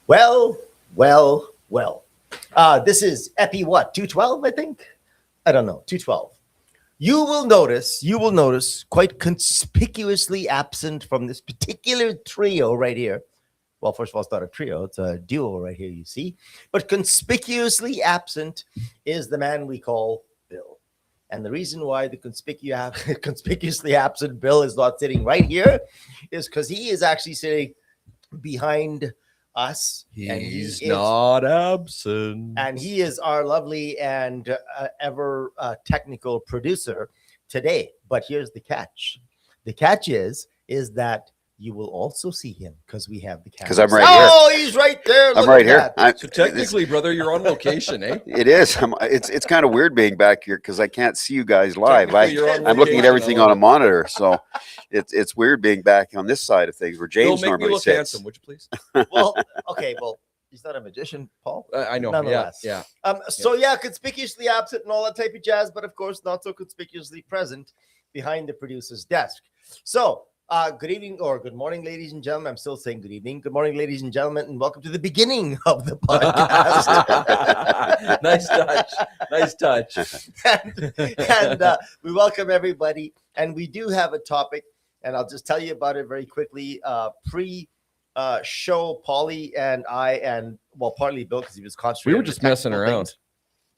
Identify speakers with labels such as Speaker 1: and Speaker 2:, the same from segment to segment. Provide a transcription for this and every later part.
Speaker 1: Well, well. This is Epi what? 212, I think? I don't know. 212. You will notice quite conspicuously absent from this particular trio right here. Well, first of all, it's not a trio, it's a duo right here, you see. But conspicuously absent is the man we call Bill. And the reason why the conspicuously absent Bill is not sitting right here is because he is actually sitting behind us.
Speaker 2: He's not absent.
Speaker 1: And he is our lovely and ever technical producer today. But here's the catch. The catch is that you will also see him because we have the camera.
Speaker 3: Because I'm right here.
Speaker 1: Oh, he's right there.
Speaker 3: I'm right here.
Speaker 2: So technically, brother, you're on location, eh?
Speaker 3: It is. It's kind of weird being back here because I can't see you guys live. I'm looking at everything on a monitor, so it's weird being back on this side of things where James
Speaker 2: Bill, make
Speaker 3: normally
Speaker 2: me look
Speaker 3: sits.
Speaker 2: handsome, would you please?
Speaker 1: Well, okay. Well, he's not a magician, Paul.
Speaker 2: I know.
Speaker 1: Nonetheless.
Speaker 2: Yeah.
Speaker 1: So yeah, conspicuously absent and all that type of jazz, but of course not so conspicuously present behind the producer's desk. So good evening or good morning, ladies and gentlemen. I'm still saying good evening. Good morning, ladies and gentlemen, and welcome to the beginning of the podcast.
Speaker 2: Nice touch.
Speaker 1: and we welcome everybody. And we do have a topic, and I'll just tell you about it very quickly. Show Podlie and I, and well, partly Bill because he was concentrating.
Speaker 2: We were just messing around.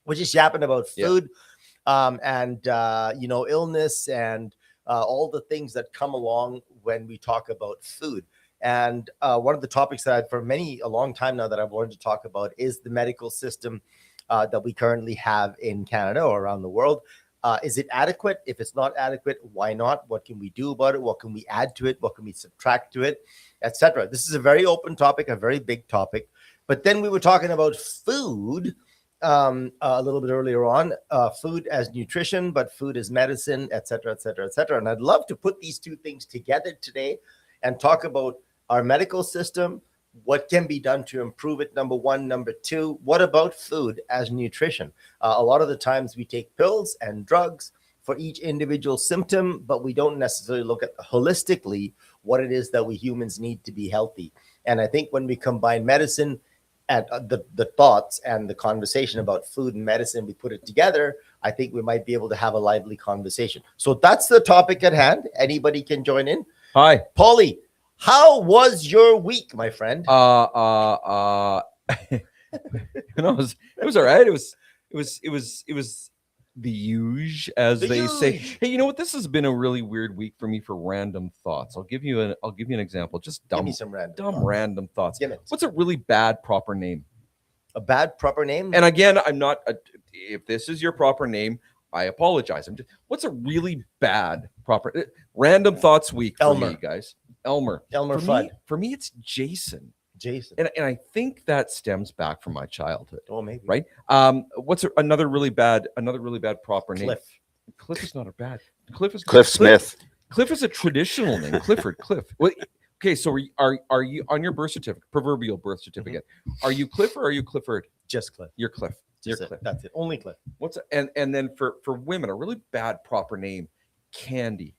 Speaker 1: We're just yapping about food, and illness and all the things that come along when we talk about food. And one of the topics that for a long time now that I've wanted to talk about is the medical system that we currently have in Canada or around the world. Is it adequate? If it's not adequate, why not? What can we do about it? What can we add to it? What can we subtract to it, etc.? This is a very open topic, a very big topic. But then we were talking about food a little bit earlier on, food as nutrition, but food as medicine, etc., etc., etc. And I'd love to put these two things together today and talk about our medical system, what can be done to improve it, number one. Number two, what about food as nutrition? A lot of the times we take pills and drugs for each individual symptom, but we don't necessarily look at holistically what it is that we humans need to be healthy. And I think when we combine medicine and the thoughts and the conversation about food and medicine, we put it together, I think we might be able to have a lively conversation. So that's the topic at hand. Anybody can join in.
Speaker 2: Hi,
Speaker 1: Podlie, how was your week, my friend?
Speaker 2: it was all right. It was the huge, as they say. Hey, you know what? This has been a really weird week for me for random thoughts. I'll give you an example. Just
Speaker 1: Give me some
Speaker 2: random thoughts.
Speaker 1: Give it.
Speaker 2: What's a really bad proper name?
Speaker 1: A bad proper name?
Speaker 2: And again, I'm not. If this is your proper name, I apologize. What's a really bad proper random thoughts week for
Speaker 1: Elmer.
Speaker 2: me, guys? Elmer
Speaker 1: Fudd.
Speaker 2: For me, it's Jason.
Speaker 1: Jason.
Speaker 2: And I think that stems back from my childhood.
Speaker 1: Oh, maybe.
Speaker 2: Right? What's another really bad proper name?
Speaker 1: Cliff.
Speaker 2: Cliff is not a bad. Cliff
Speaker 3: Smith.
Speaker 2: Cliff is a traditional name. Clifford. Cliff. Well, okay, so are you on your birth certificate, proverbial birth certificate? Are you Cliff or are you Clifford?
Speaker 1: Just Cliff.
Speaker 2: You're Cliff. You're
Speaker 1: Just
Speaker 2: Cliff.
Speaker 1: That's it. Only Cliff.
Speaker 2: And then for women, a really bad proper name, Candy.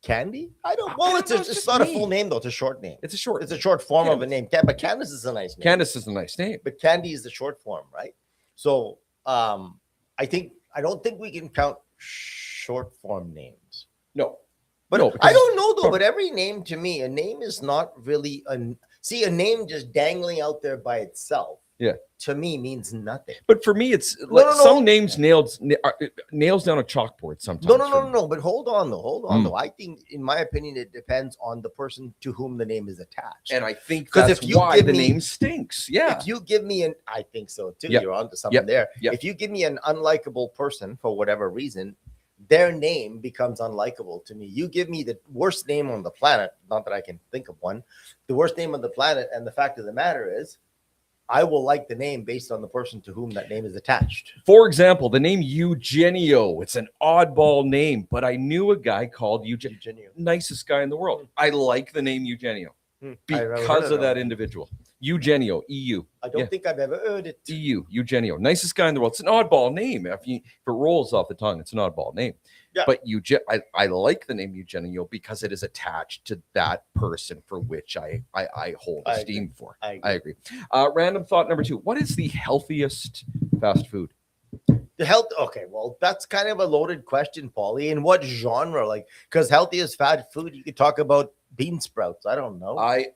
Speaker 1: Candy? I don't. Well, it's not a full name though. It's a short name.
Speaker 2: It's a short
Speaker 1: form of a name. But Candace is a nice name.
Speaker 2: Candace is a nice name.
Speaker 1: But Candy is the short form, right? So I don't think we can count short form names.
Speaker 2: No.
Speaker 1: But
Speaker 2: no,
Speaker 1: I don't know though. But every name to me, a name is not really a name just dangling out there by itself.
Speaker 2: Yeah.
Speaker 1: To me means nothing.
Speaker 2: But for me, it's some names nails down a chalkboard sometimes.
Speaker 1: No. But hold on though. I think, in my opinion, it depends on the person to whom the name is attached.
Speaker 2: And I think that's why the name stinks. Yeah.
Speaker 1: If you give me I think so too.
Speaker 2: Yep.
Speaker 1: You're onto something there.
Speaker 2: Yep.
Speaker 1: If you give me an unlikable person for whatever reason, their name becomes unlikable to me. You give me the worst name on the planet, not that I can think of one, the worst name on the planet, and the fact of the matter is, I will like the name based on the person to whom that name is attached.
Speaker 2: For example, the name Eugenio. It's an oddball name, but I knew a guy called Eugenio. Nicest guy in the world. I like the name Eugenio because of that individual. Eugenio, EU.
Speaker 1: I don't
Speaker 2: Yeah.
Speaker 1: think I've ever heard it.
Speaker 2: Eugenio, nicest guy in the world. It's an oddball name. If it rolls off the tongue, it's an oddball name.
Speaker 1: Yeah.
Speaker 2: But I like the name Eugenio because it is attached to that person for which I hold esteem for. I agree. Random thought number 2. What is the healthiest fast food?
Speaker 1: The health. Okay, well, that's kind of a loaded question, Paulie. In what genre? Like, because healthiest fast food, you could talk about bean sprouts. I don't know.
Speaker 2: I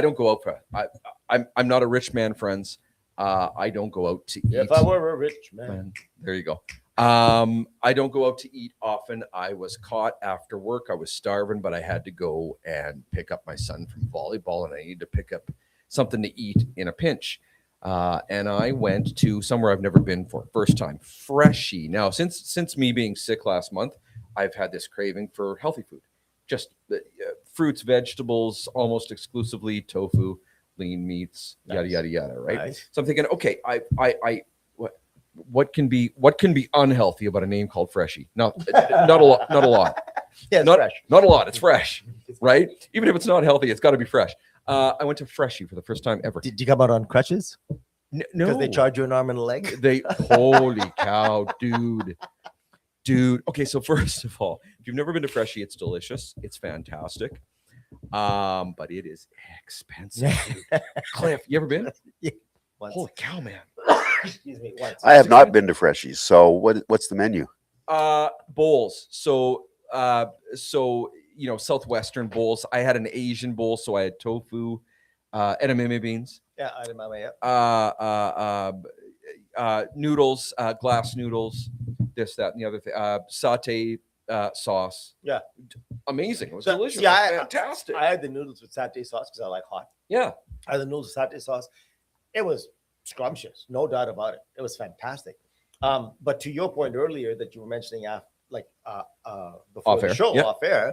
Speaker 2: don't go out for it. I'm not a rich man, friends. I don't go out to eat.
Speaker 1: If I were a rich man.
Speaker 2: There you go. I don't go out to eat often. I was caught after work. I was starving, but I had to go and pick up my son from volleyball, and I needed to pick up something to eat in a pinch. And I went to somewhere I've never been for first time, Freshie. Now, since me being sick last month, I've had this craving for healthy food, just fruits, vegetables, almost exclusively tofu, lean meats, yada yada yada. Right. Nice. So I'm thinking, okay, what can be unhealthy about a name called Freshie? Not a lot.
Speaker 1: Yeah, it's fresh.
Speaker 2: Not a lot. It's fresh, right? Even if it's not healthy, it's got to be fresh. I went to Freshie for the first time ever.
Speaker 1: Did you come out on crutches?
Speaker 2: No,
Speaker 1: because they charge you an arm and a leg.
Speaker 2: Holy cow, dude. Okay, so first of all, if you've never been to Freshie, it's delicious. It's fantastic. But it is expensive. Cliff, you ever been?
Speaker 1: Yeah. Once.
Speaker 2: Holy cow, man.
Speaker 1: Excuse me. Once.
Speaker 3: I have not been to Freshies. So what's the menu?
Speaker 2: Bowls. So Southwestern bowls. I had an Asian bowl, so I had tofu, edamame beans.
Speaker 1: Yeah, edamame. Yeah.
Speaker 2: Noodles, glass noodles, this, that, and the other thing. Satay sauce.
Speaker 1: Yeah.
Speaker 2: Amazing. It was delicious.
Speaker 1: Yeah,
Speaker 2: fantastic.
Speaker 1: I had the noodles with satay sauce because I like hot.
Speaker 2: Yeah.
Speaker 1: I had the noodles with satay sauce. It was scrumptious, no doubt about it. It was fantastic. But to your point earlier that you were mentioning before
Speaker 2: off
Speaker 1: the
Speaker 2: air.
Speaker 1: show,
Speaker 2: Yeah.
Speaker 1: off air,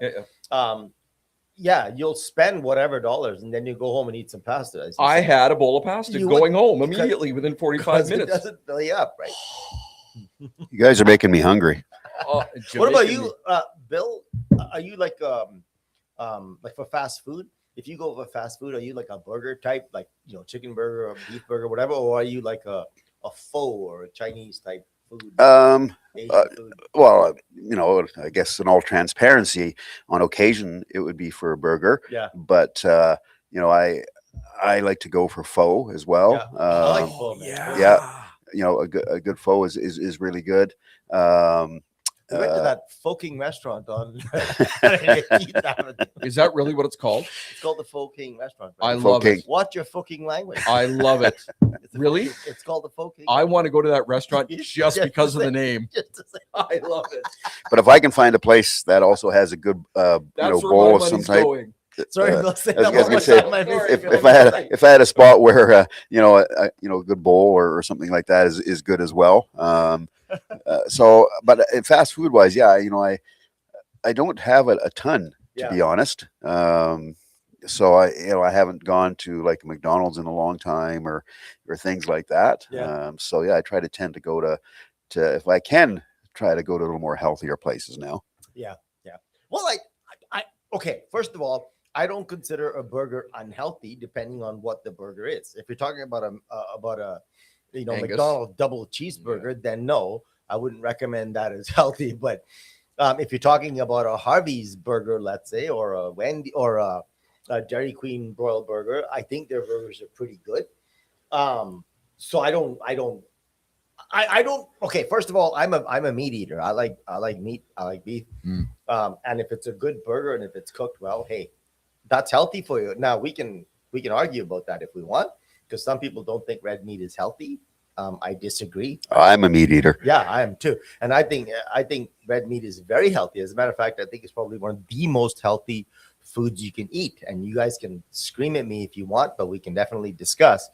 Speaker 1: you'll spend whatever dollars and then you go home and eat some pasta.
Speaker 2: I had a bowl of pasta going home immediately within 45 minutes.
Speaker 1: It doesn't fill you up, right?
Speaker 3: You guys are making me hungry.
Speaker 1: What about you, Bill? Are you like for fast food? If you go for fast food, are you like a burger type, like chicken burger or beef burger, whatever, or are you like a pho or a Chinese type food? Food?
Speaker 3: Well, I guess in all transparency, on occasion it would be for a burger.
Speaker 1: Yeah.
Speaker 3: But I like to go for pho as well.
Speaker 1: Yeah. I like pho, man.
Speaker 3: Yeah. A good pho is really good.
Speaker 1: We went to that Foking restaurant on.
Speaker 2: Is that really what it's called?
Speaker 1: It's called the Foking restaurant.
Speaker 2: Right? I love it.
Speaker 1: Watch your Foking language.
Speaker 2: I love it. Really?
Speaker 1: It's called the Foking.
Speaker 2: I want to go to that restaurant just because of the name. I love it.
Speaker 3: But if I can find a place that also has a good bowl of some type.
Speaker 1: Sorry,
Speaker 3: if I had a spot where a good bowl or something like that is good as well. But fast food wise, I don't have a ton to be honest. So I haven't gone to like McDonald's in a long time or things like that. I try to tend to go to if I can try to go to a little more healthier places now.
Speaker 1: Yeah. Well, okay. First of all, I don't consider a burger unhealthy, depending on what the burger is. If you're talking about a
Speaker 2: Angus.
Speaker 1: McDonald's double cheeseburger, then no, I wouldn't recommend that as healthy. But if you're talking about a Harvey's burger, let's say, or a Wendy or a Dairy Queen broiled burger, I think their burgers are pretty good. So I don't. Okay, first of all, I'm a meat eater. I like meat. I like beef. And if it's a good burger and if it's cooked well, hey, that's healthy for you. Now we can argue about that if we want, because some people don't think red meat is healthy. I disagree.
Speaker 3: I'm a meat eater.
Speaker 1: Yeah, I am too. And I think red meat is very healthy. As a matter of fact, I think it's probably one of the most healthy foods you can eat. And you guys can scream at me if you want, but we can definitely discuss.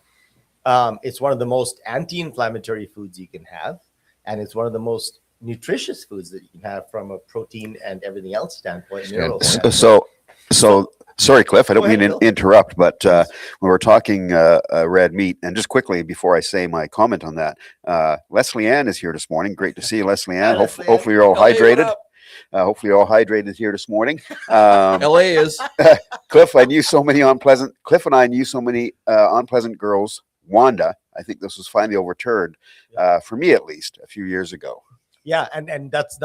Speaker 1: It's one of the most anti-inflammatory foods you can have, and it's one of the most nutritious foods that you can have from a protein and everything else standpoint.
Speaker 3: So sorry, Cliff, I don't mean to interrupt, but when we're talking red meat, and just quickly before I say my comment on that, Leslie Ann is here this morning. Great to see you, Leslie Ann. Hopefully you're all hydrated. Hopefully, you're all hydrated here this morning.
Speaker 2: LA is
Speaker 3: Cliff, I knew so many unpleasant. Cliff and I knew so many unpleasant girls. Wanda, I think this was finally overturned, for me at least, a few years ago.
Speaker 1: Yeah, and that's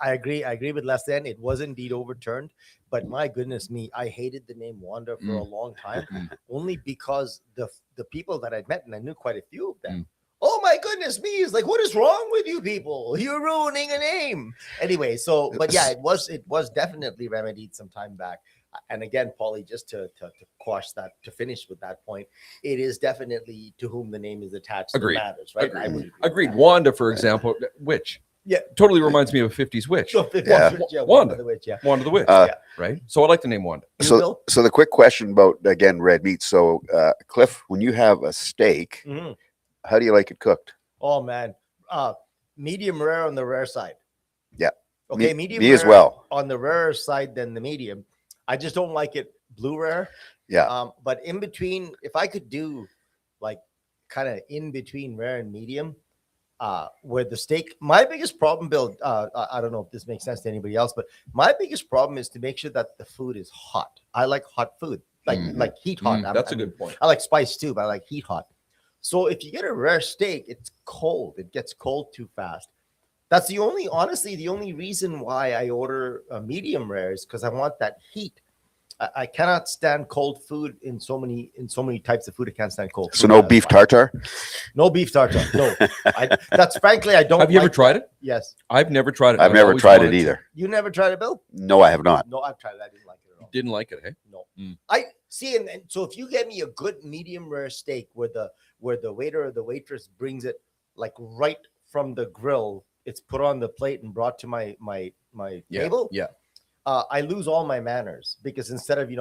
Speaker 1: I agree with Les. Then it was indeed overturned, but my goodness me, I hated the name Wanda for a long time, only because the people that I'd met, and I knew quite a few of them. Oh my goodness me! It's like, what is wrong with you people? You're ruining a name. Anyway, so but yeah, it was definitely remedied some time back. And again, Podlie, just to quash that, to finish with that point, it is definitely to whom the name is attached.
Speaker 2: Agreed.
Speaker 1: That matters, right?
Speaker 2: Agreed. Wanda, for example, witch.
Speaker 1: Yeah,
Speaker 2: totally reminds me of a 50s witch.
Speaker 1: Wanda the witch. Yeah,
Speaker 2: Wanda the witch. Right. So I like the name Wanda.
Speaker 3: So the quick question about, again, red meat. So Cliff, when you have a steak, how do you like it cooked?
Speaker 1: Oh man, medium rare on the rare side.
Speaker 3: Yeah.
Speaker 1: Okay, medium
Speaker 3: me
Speaker 1: rare
Speaker 3: as well.
Speaker 1: On the rarer side than the medium. I just don't like it blue rare.
Speaker 3: Yeah.
Speaker 1: But in between, if I could do like kind of in between rare and medium, where the steak, my biggest problem, Bill, I don't know if this makes sense to anybody else, but my biggest problem is to make sure that the food is hot. I like hot food, like heat hot.
Speaker 2: That's a good point.
Speaker 1: I like spice too, but I like heat hot. So if you get a rare steak, it's cold. It gets cold too fast. That's honestly, the only reason why I order a medium rare is because I want that heat. I cannot stand cold food in so many types of food. I can't stand cold food.
Speaker 3: So no beef tartare?
Speaker 1: No beef tartare. No. That's frankly, I don't.
Speaker 2: Have you ever tried it?
Speaker 1: Yes.
Speaker 2: I've never tried it.
Speaker 3: I've never tried it either.
Speaker 1: You never tried it, Bill?
Speaker 3: No, I have not.
Speaker 1: No, I've tried it. I didn't like it at all.
Speaker 2: Didn't like it, eh?
Speaker 1: No. I see, and so if you get me a good medium rare steak where the waiter or the waitress brings it like right from the grill, it's put on the plate and brought to my table.
Speaker 2: Yeah.
Speaker 1: I lose all my manners because instead of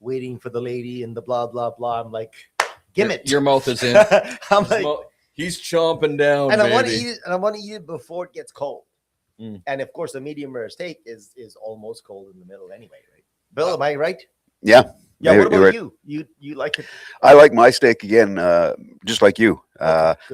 Speaker 1: waiting for the lady and the blah blah blah, I'm like, give it.
Speaker 2: Your mouth is in.
Speaker 1: I'm like,
Speaker 2: he's chomping down,
Speaker 1: and
Speaker 2: baby.
Speaker 1: I want to eat it, and I want to eat it before it gets cold. And of course, a medium rare steak is almost cold in the middle anyway, right? Bill, am I right?
Speaker 3: Yeah.
Speaker 1: Yeah. What about you? You like it?
Speaker 3: I like my steak again, just like you.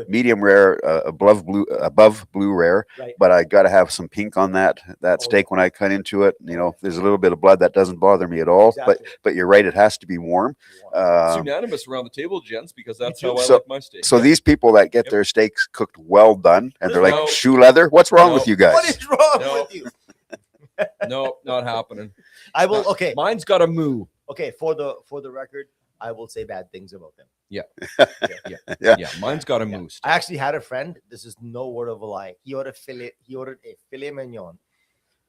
Speaker 3: Medium rare, above blue rare,
Speaker 1: right.
Speaker 3: But I got to have some pink on that steak when I cut into it. There's a little bit of blood that doesn't bother me at all.
Speaker 1: Exactly.
Speaker 3: But you're right, it has to be warm.
Speaker 2: It's unanimous around the table, gents, because that's how I like my steak.
Speaker 3: So these people that get their steaks cooked well done, and they're like shoe leather. What's wrong with you guys?
Speaker 1: What is wrong with you?
Speaker 2: No, not happening.
Speaker 1: I will. Okay.
Speaker 2: Mine's got a moo.
Speaker 1: Okay, for the record, I will say bad things about them.
Speaker 2: Yeah.
Speaker 3: Yeah.
Speaker 2: Mine's got a moose.
Speaker 1: I actually had a friend. This is no word of a lie. He ordered a filet mignon.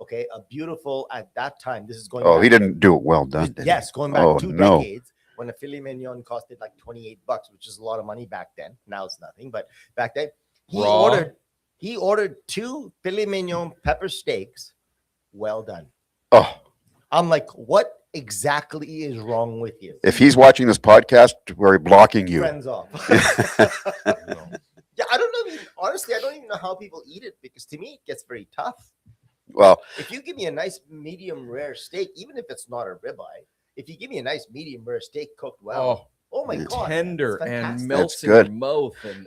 Speaker 1: Okay, a beautiful at that time. This is going.
Speaker 3: Oh,
Speaker 1: back,
Speaker 3: he didn't do it well done.
Speaker 1: Yes, going back 2 decades when a filet mignon costed like $28, which is a lot of money back then. Now it's nothing, but back then he ordered 2 filet mignon pepper steaks, well done.
Speaker 3: Oh, I'm
Speaker 1: like, what exactly is wrong with you?
Speaker 3: If he's watching this podcast, we're blocking you.
Speaker 1: Friends off. Yeah, I don't know. Honestly, I don't even know how people eat it because to me it gets very tough.
Speaker 3: Well,
Speaker 1: if you give me a nice medium rare steak, even if it's not a ribeye, if you give me a nice medium rare steak cooked well, oh my god,
Speaker 2: tender and melts in your mouth, and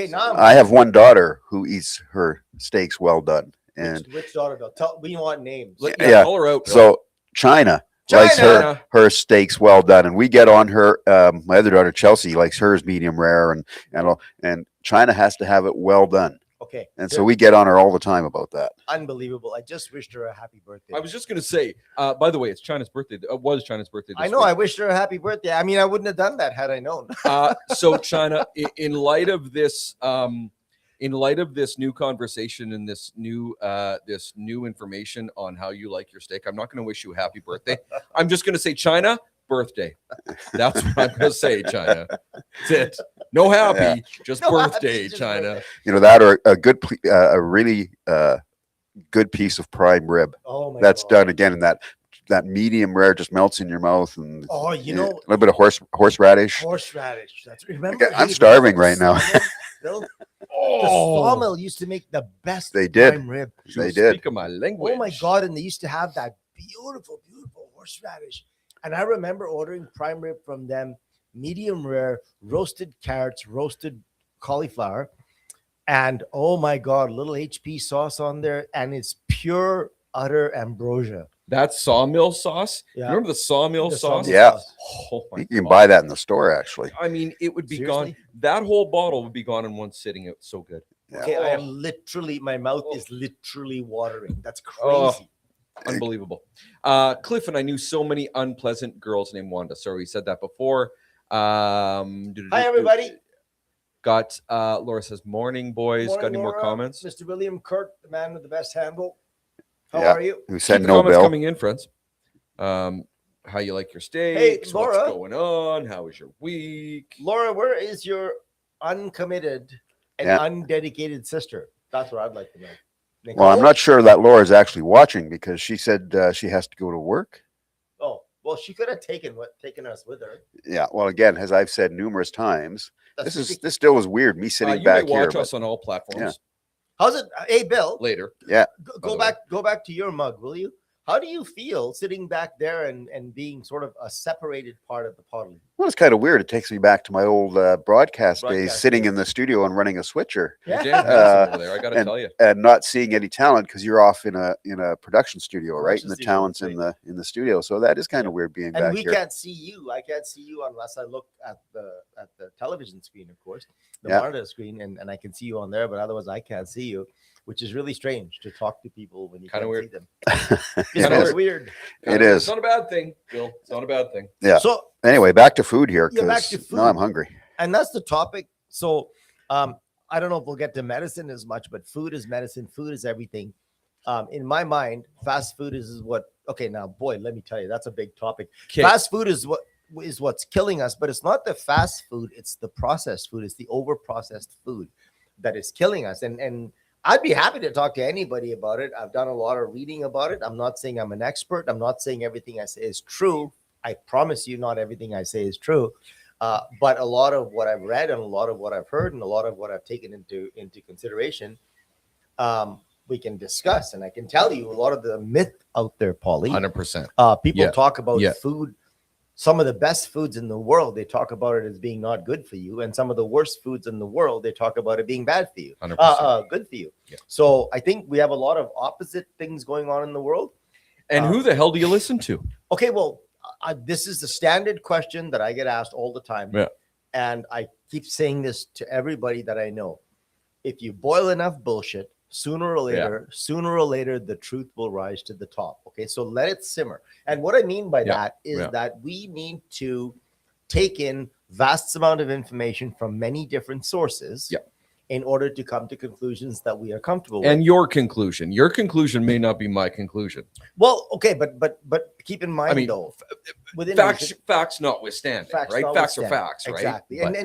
Speaker 1: now
Speaker 3: I have one daughter who eats her steaks well done. And
Speaker 1: which daughter? We want names.
Speaker 3: Yeah,
Speaker 2: call her out.
Speaker 3: So China likes her steaks well done, and we get on her. My other daughter Chelsea likes hers medium rare, and China has to have it well done.
Speaker 1: Okay,
Speaker 3: and so we get on her all the time about that.
Speaker 1: Unbelievable! I just wished her a happy birthday.
Speaker 2: I was just going to say, by the way, it's China's birthday. It was China's birthday.
Speaker 1: I know.
Speaker 2: Week.
Speaker 1: I wished her a happy birthday. I mean, I wouldn't have done that had I known.
Speaker 2: So China, in light of this. In light of this new conversation and this new information on how you like your steak, I'm not going to wish you a happy birthday. I'm just going to say, China, birthday. That's what I'm going to say, China. That's it. No happy, just birthday, China.
Speaker 3: That or a really good piece of prime rib.
Speaker 1: Oh my
Speaker 3: That's
Speaker 1: God.
Speaker 3: done again in that medium rare just melts in your mouth, and
Speaker 1: a
Speaker 3: little bit of horseradish.
Speaker 1: Horseradish. That's remember.
Speaker 3: I'm starving right now.
Speaker 1: The sawmill used to make the best prime rib.
Speaker 3: They did.
Speaker 2: Speak of my language.
Speaker 1: Oh my God. And they used to have that beautiful horseradish. And I remember ordering prime rib from them, medium rare, roasted carrots, roasted cauliflower. And oh my God, little HP sauce on there. And it's pure utter ambrosia.
Speaker 2: That sawmill sauce.
Speaker 1: Yeah.
Speaker 2: Remember the sawmill
Speaker 1: The
Speaker 2: sauce?
Speaker 1: sawmill
Speaker 3: Yeah.
Speaker 1: sauce.
Speaker 2: Oh my
Speaker 3: You can
Speaker 2: God.
Speaker 3: buy that in the store, actually.
Speaker 2: I mean, it would be
Speaker 1: Seriously?
Speaker 2: gone. That whole bottle would be gone in one sitting. It's so good.
Speaker 3: Yeah.
Speaker 1: Okay, I
Speaker 2: Oh.
Speaker 1: am literally, my mouth is literally watering. That's
Speaker 2: Oh.
Speaker 1: crazy.
Speaker 2: Unbelievable. Cliff and I knew so many unpleasant girls named Wanda. Sorry, we said that before.
Speaker 1: Hi, everybody.
Speaker 2: Got Laura says, morning, boys.
Speaker 1: Morning,
Speaker 2: Got any more
Speaker 1: Laura.
Speaker 2: comments?
Speaker 1: Mr. William Kirk, the man with the best handle. How
Speaker 3: Yeah.
Speaker 1: are you?
Speaker 3: Who
Speaker 2: Keep
Speaker 3: said
Speaker 2: the
Speaker 3: no,
Speaker 2: comments
Speaker 3: Bill?
Speaker 2: coming in, friends. How you like your steaks?
Speaker 1: Laura.
Speaker 2: What's going on? How was your week?
Speaker 1: Laura, where is your uncommitted and
Speaker 3: Yeah.
Speaker 1: undedicated sister? That's what I'd like to know.
Speaker 3: Well, I'm
Speaker 1: Nicole?
Speaker 3: not sure that Laura's actually watching because she said she has to go to work.
Speaker 1: Oh, well, she could have taken us with her.
Speaker 3: Yeah. Well, again, as I've said numerous times,
Speaker 1: That's
Speaker 3: this
Speaker 1: ridiculous.
Speaker 3: still is weird. Me sitting
Speaker 2: You
Speaker 3: back
Speaker 2: may
Speaker 3: here.
Speaker 2: watch
Speaker 3: but-
Speaker 2: us on all platforms
Speaker 1: How's it? Hey, Bill.
Speaker 2: later.
Speaker 3: Yeah.
Speaker 1: Go back to your mug, will you? How do you feel sitting back there and being sort of a separated part of the Podlie?
Speaker 3: Well, it's kind of weird. It takes me back to my old broadcast days,
Speaker 1: Broadcast
Speaker 3: sitting
Speaker 1: days.
Speaker 3: in the studio and running a switcher
Speaker 2: You're
Speaker 1: Yeah.
Speaker 2: damn handsome over there. I got to tell you.
Speaker 3: and not seeing any talent because you're off in a production studio, right?
Speaker 1: Production
Speaker 3: And the
Speaker 1: studio,
Speaker 3: talent's
Speaker 1: that's
Speaker 3: in the studio. So that is kind of weird being
Speaker 1: And
Speaker 3: back
Speaker 1: we
Speaker 3: here.
Speaker 1: can't see you. I can't see you unless I look at the television screen, of course, the
Speaker 3: Yeah.
Speaker 1: monitor screen, and I can see you on there, but otherwise I can't see you, which is really strange to talk to people when you
Speaker 2: Kinda
Speaker 1: can't
Speaker 2: weird.
Speaker 1: see them.
Speaker 3: It
Speaker 1: It's
Speaker 2: Kinda
Speaker 3: is.
Speaker 1: weird.
Speaker 3: It
Speaker 2: It's
Speaker 3: is.
Speaker 2: not a bad thing, Bill. It's not a bad thing.
Speaker 3: Yeah.
Speaker 1: So,
Speaker 3: Anyway, back to food here
Speaker 1: Yeah, back
Speaker 3: because
Speaker 1: to
Speaker 3: now I'm
Speaker 1: food.
Speaker 3: hungry.
Speaker 1: and that's the topic. So, I don't know if we'll get to medicine as much, but food is medicine. Food is everything. In my mind, fast food is what. Okay, now, boy, let me tell you, that's a big topic.
Speaker 2: Okay.
Speaker 1: Fast food is what's killing us, but it's not the fast food; it's the processed food. It's the over processed food that is killing us. And I'd be happy to talk to anybody about it. I've done a lot of reading about it. I'm not saying I'm an expert. I'm not saying everything I say is true. I promise you, not everything I say is true. But a lot of what I've read and a lot of what I've heard and a lot of what I've taken into consideration, we can discuss. And I can tell you a lot of the myth out there, Paulie.
Speaker 2: 100%.
Speaker 1: People
Speaker 2: Yeah.
Speaker 1: talk about
Speaker 2: Yeah.
Speaker 1: food. Some of the best foods in the world, they talk about it as being not good for you. And some of the worst foods in the world, they talk about it being bad for you,
Speaker 2: 100%.
Speaker 1: good for you.
Speaker 2: Yeah.
Speaker 1: So I think we have a lot of opposite things going on in the world.
Speaker 2: And who the hell do you listen to?
Speaker 1: Okay, well, this is the standard question that I get asked all the time.
Speaker 2: Yeah.
Speaker 1: And I keep saying this to everybody that I know. If you boil enough bullshit, sooner or later, the truth will rise to the top. Okay, so let it simmer. And what I mean by
Speaker 2: Yeah.
Speaker 1: that is
Speaker 2: Yeah.
Speaker 1: that we need to take in vast amount of information from many different sources
Speaker 2: Yeah.
Speaker 1: in order to come to conclusions that we are comfortable
Speaker 2: And
Speaker 1: with.
Speaker 2: your conclusion may not be my conclusion.
Speaker 1: Well, okay, but keep in mind
Speaker 2: I mean,
Speaker 1: though, within
Speaker 2: Facts notwithstanding,
Speaker 1: Facts
Speaker 2: right? Facts are
Speaker 1: notwithstanding.
Speaker 2: facts, right?
Speaker 1: Exactly.
Speaker 2: But-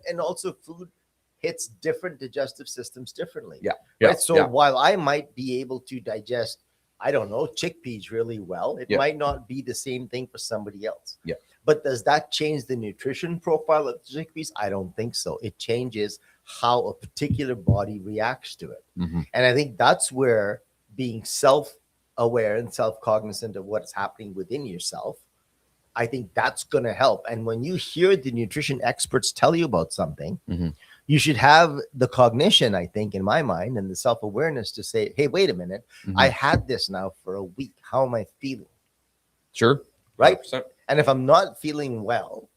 Speaker 1: And also food hits different digestive systems differently.
Speaker 2: Yeah, yeah,
Speaker 1: Right. So
Speaker 2: yeah.
Speaker 1: while I might be able to digest, I don't know, chickpeas really well, it
Speaker 2: Yeah.
Speaker 1: might not be the same thing for somebody else.
Speaker 2: Yeah.
Speaker 1: But does that change the nutrition profile of chickpeas? I don't think so. It changes how a particular body reacts to it.
Speaker 2: Mhm.
Speaker 1: And I think that's where being self-aware and self-cognizant of what's happening within yourself, I think that's going to help. And when you hear the nutrition experts tell you about something,
Speaker 2: Mhm.
Speaker 1: you should have the cognition, I think, in my mind, and the self-awareness to say, hey, wait a minute,
Speaker 2: Mhm.
Speaker 1: I had this now for a week. How am I feeling?
Speaker 2: Sure.
Speaker 1: Right?
Speaker 2: 100%.
Speaker 1: And if I'm not feeling well,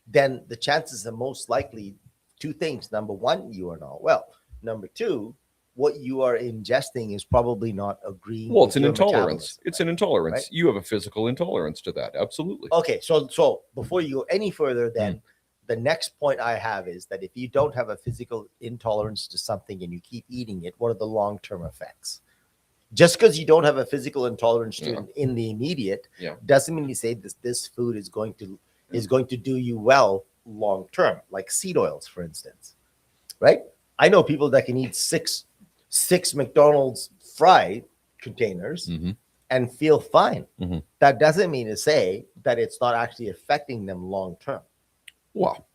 Speaker 1: then the chances are most likely two things. Number one, you are not well. Number two, what you are ingesting is probably not agreeing.
Speaker 2: Well,
Speaker 1: with
Speaker 2: it's an
Speaker 1: your
Speaker 2: intolerance.
Speaker 1: metabolism,
Speaker 2: It's an intolerance.
Speaker 1: Right?
Speaker 2: You have a physical intolerance to that. Absolutely.
Speaker 1: Okay, so before you go any further, then
Speaker 2: Mm.
Speaker 1: the next point I have is that if you don't have a physical intolerance to something and you keep eating it, what are the long-term effects? Just because you don't have a physical intolerance to
Speaker 2: Yeah.
Speaker 1: it in the immediate
Speaker 2: Yeah.
Speaker 1: doesn't mean you say this food is going to do you well long term, like seed oils, for instance. Right? I know people that can eat six McDonald's fry containers
Speaker 2: Mhm.
Speaker 1: and feel fine.
Speaker 2: Mhm.
Speaker 1: That doesn't mean to say that it's not actually affecting them long term.
Speaker 2: Well,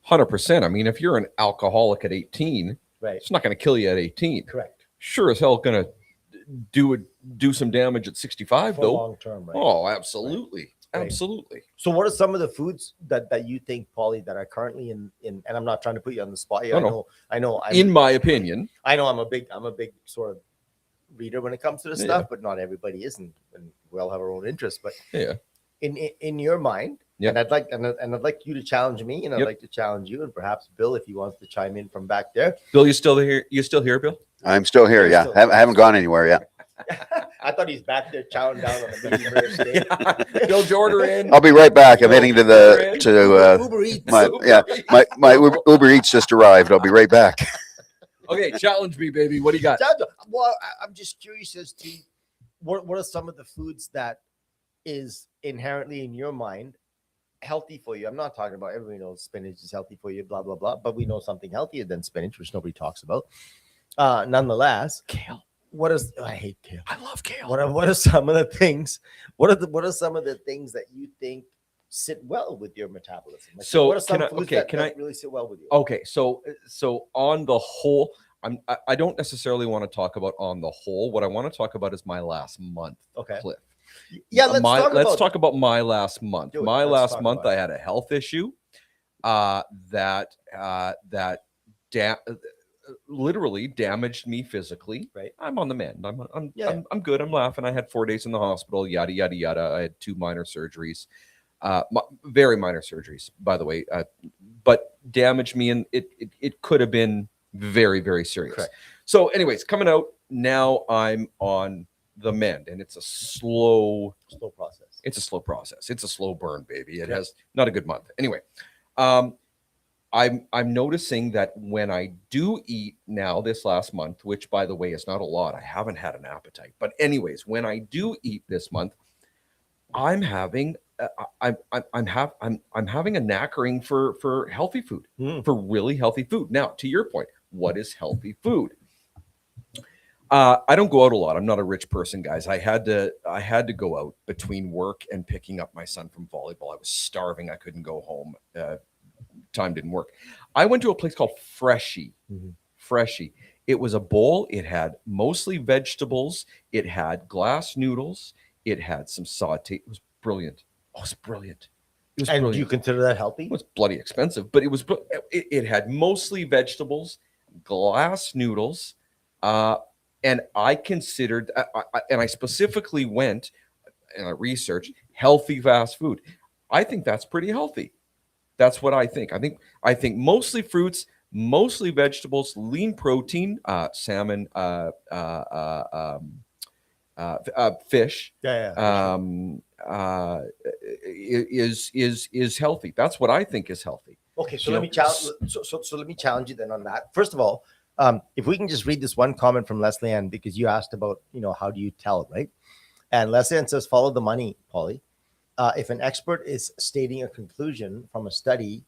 Speaker 2: 100%. I mean, if you're an alcoholic at 18,
Speaker 1: Right.
Speaker 2: it's not going to kill you at 18.
Speaker 1: Correct.
Speaker 2: Sure as hell going to do some damage at 65,
Speaker 1: For
Speaker 2: though.
Speaker 1: long term, right?
Speaker 2: Oh, absolutely.
Speaker 1: Right.
Speaker 2: Absolutely.
Speaker 1: So what are some of the foods that you think, Paulie, that are currently in and I'm not trying to put you on the spot here.
Speaker 2: No, no.
Speaker 1: I know
Speaker 2: In my opinion,
Speaker 1: I'm a big sort of reader when it comes to this stuff, but not everybody isn't, and we all have our own interests. But in your mind, and I'd like you to challenge me, and I'd like to challenge you, and perhaps Bill, if he wants to chime in from back there.
Speaker 2: Bill, you still here? You still here, Bill?
Speaker 3: I'm still here. Yeah, I haven't gone anywhere yet.
Speaker 1: I thought he's back there chowing down on the medium rare steak.
Speaker 2: Bill, order in.
Speaker 3: I'll be right back. I'm heading to
Speaker 1: Uber Eats.
Speaker 3: My Uber Eats just arrived. I'll be right back.
Speaker 2: Okay, challenge me, baby. What do you got?
Speaker 1: Well, I'm just curious as to what are some of the foods that is inherently in your mind healthy for you. I'm not talking about everybody knows spinach is healthy for you, blah blah blah. But we know something healthier than spinach, which nobody talks about. Nonetheless,
Speaker 2: kale.
Speaker 1: I hate kale.
Speaker 2: I love kale.
Speaker 1: What are some of the things? What are some of the things that you think sit well with your metabolism? Like,
Speaker 2: so
Speaker 1: what are some foods that really sit well with you?
Speaker 2: Okay, so on the whole, I don't necessarily want to talk about on the whole. What I want to talk about is my last month,
Speaker 1: okay,
Speaker 2: Cliff.
Speaker 1: Yeah, let's talk
Speaker 2: about my last month. My last month, I had a health issue that literally damaged me physically.
Speaker 1: Right.
Speaker 2: I'm on the mend. I'm good. I'm laughing. I had 4 days in the hospital. Yada yada yada. I had 2 minor surgeries, very minor surgeries, by the way, but damaged me, and it could have been very, very serious.
Speaker 1: Correct.
Speaker 2: So, anyways, coming out now, I'm on the mend, and it's a slow
Speaker 1: process.
Speaker 2: It's a slow process. It's a slow burn, baby. It has not a good month. Anyway, I'm noticing that when I do eat now this last month, which by the way is not a lot, I haven't had an appetite. But anyways, when I do eat this month, I'm having I'm having a knackering for healthy food, for really healthy food. Now, to your point, what is healthy food? I don't go out a lot. I'm not a rich person, guys. I had to go out between work and picking up my son from volleyball. I was starving. I couldn't go home. Time didn't work. I went to a place called Freshie. Freshie. It was a bowl. It had mostly vegetables. It had glass noodles. It had some saute. It was brilliant. Oh, it was brilliant. It was brilliant.
Speaker 1: Do you consider that healthy?
Speaker 2: It was bloody expensive, but it had mostly vegetables, glass noodles, and I considered, and I specifically went and I researched healthy fast food. I think that's pretty healthy. That's what I think. I think mostly fruits, mostly vegetables, lean protein, salmon, fish, is healthy. That's what I think is healthy.
Speaker 1: Okay, so let me challenge you then on that. First of all, if we can just read this one comment from Leslie Ann, because you asked about, how do you tell, right? And Leslie Ann says, follow the money, Podlie. If an expert is stating a conclusion from a study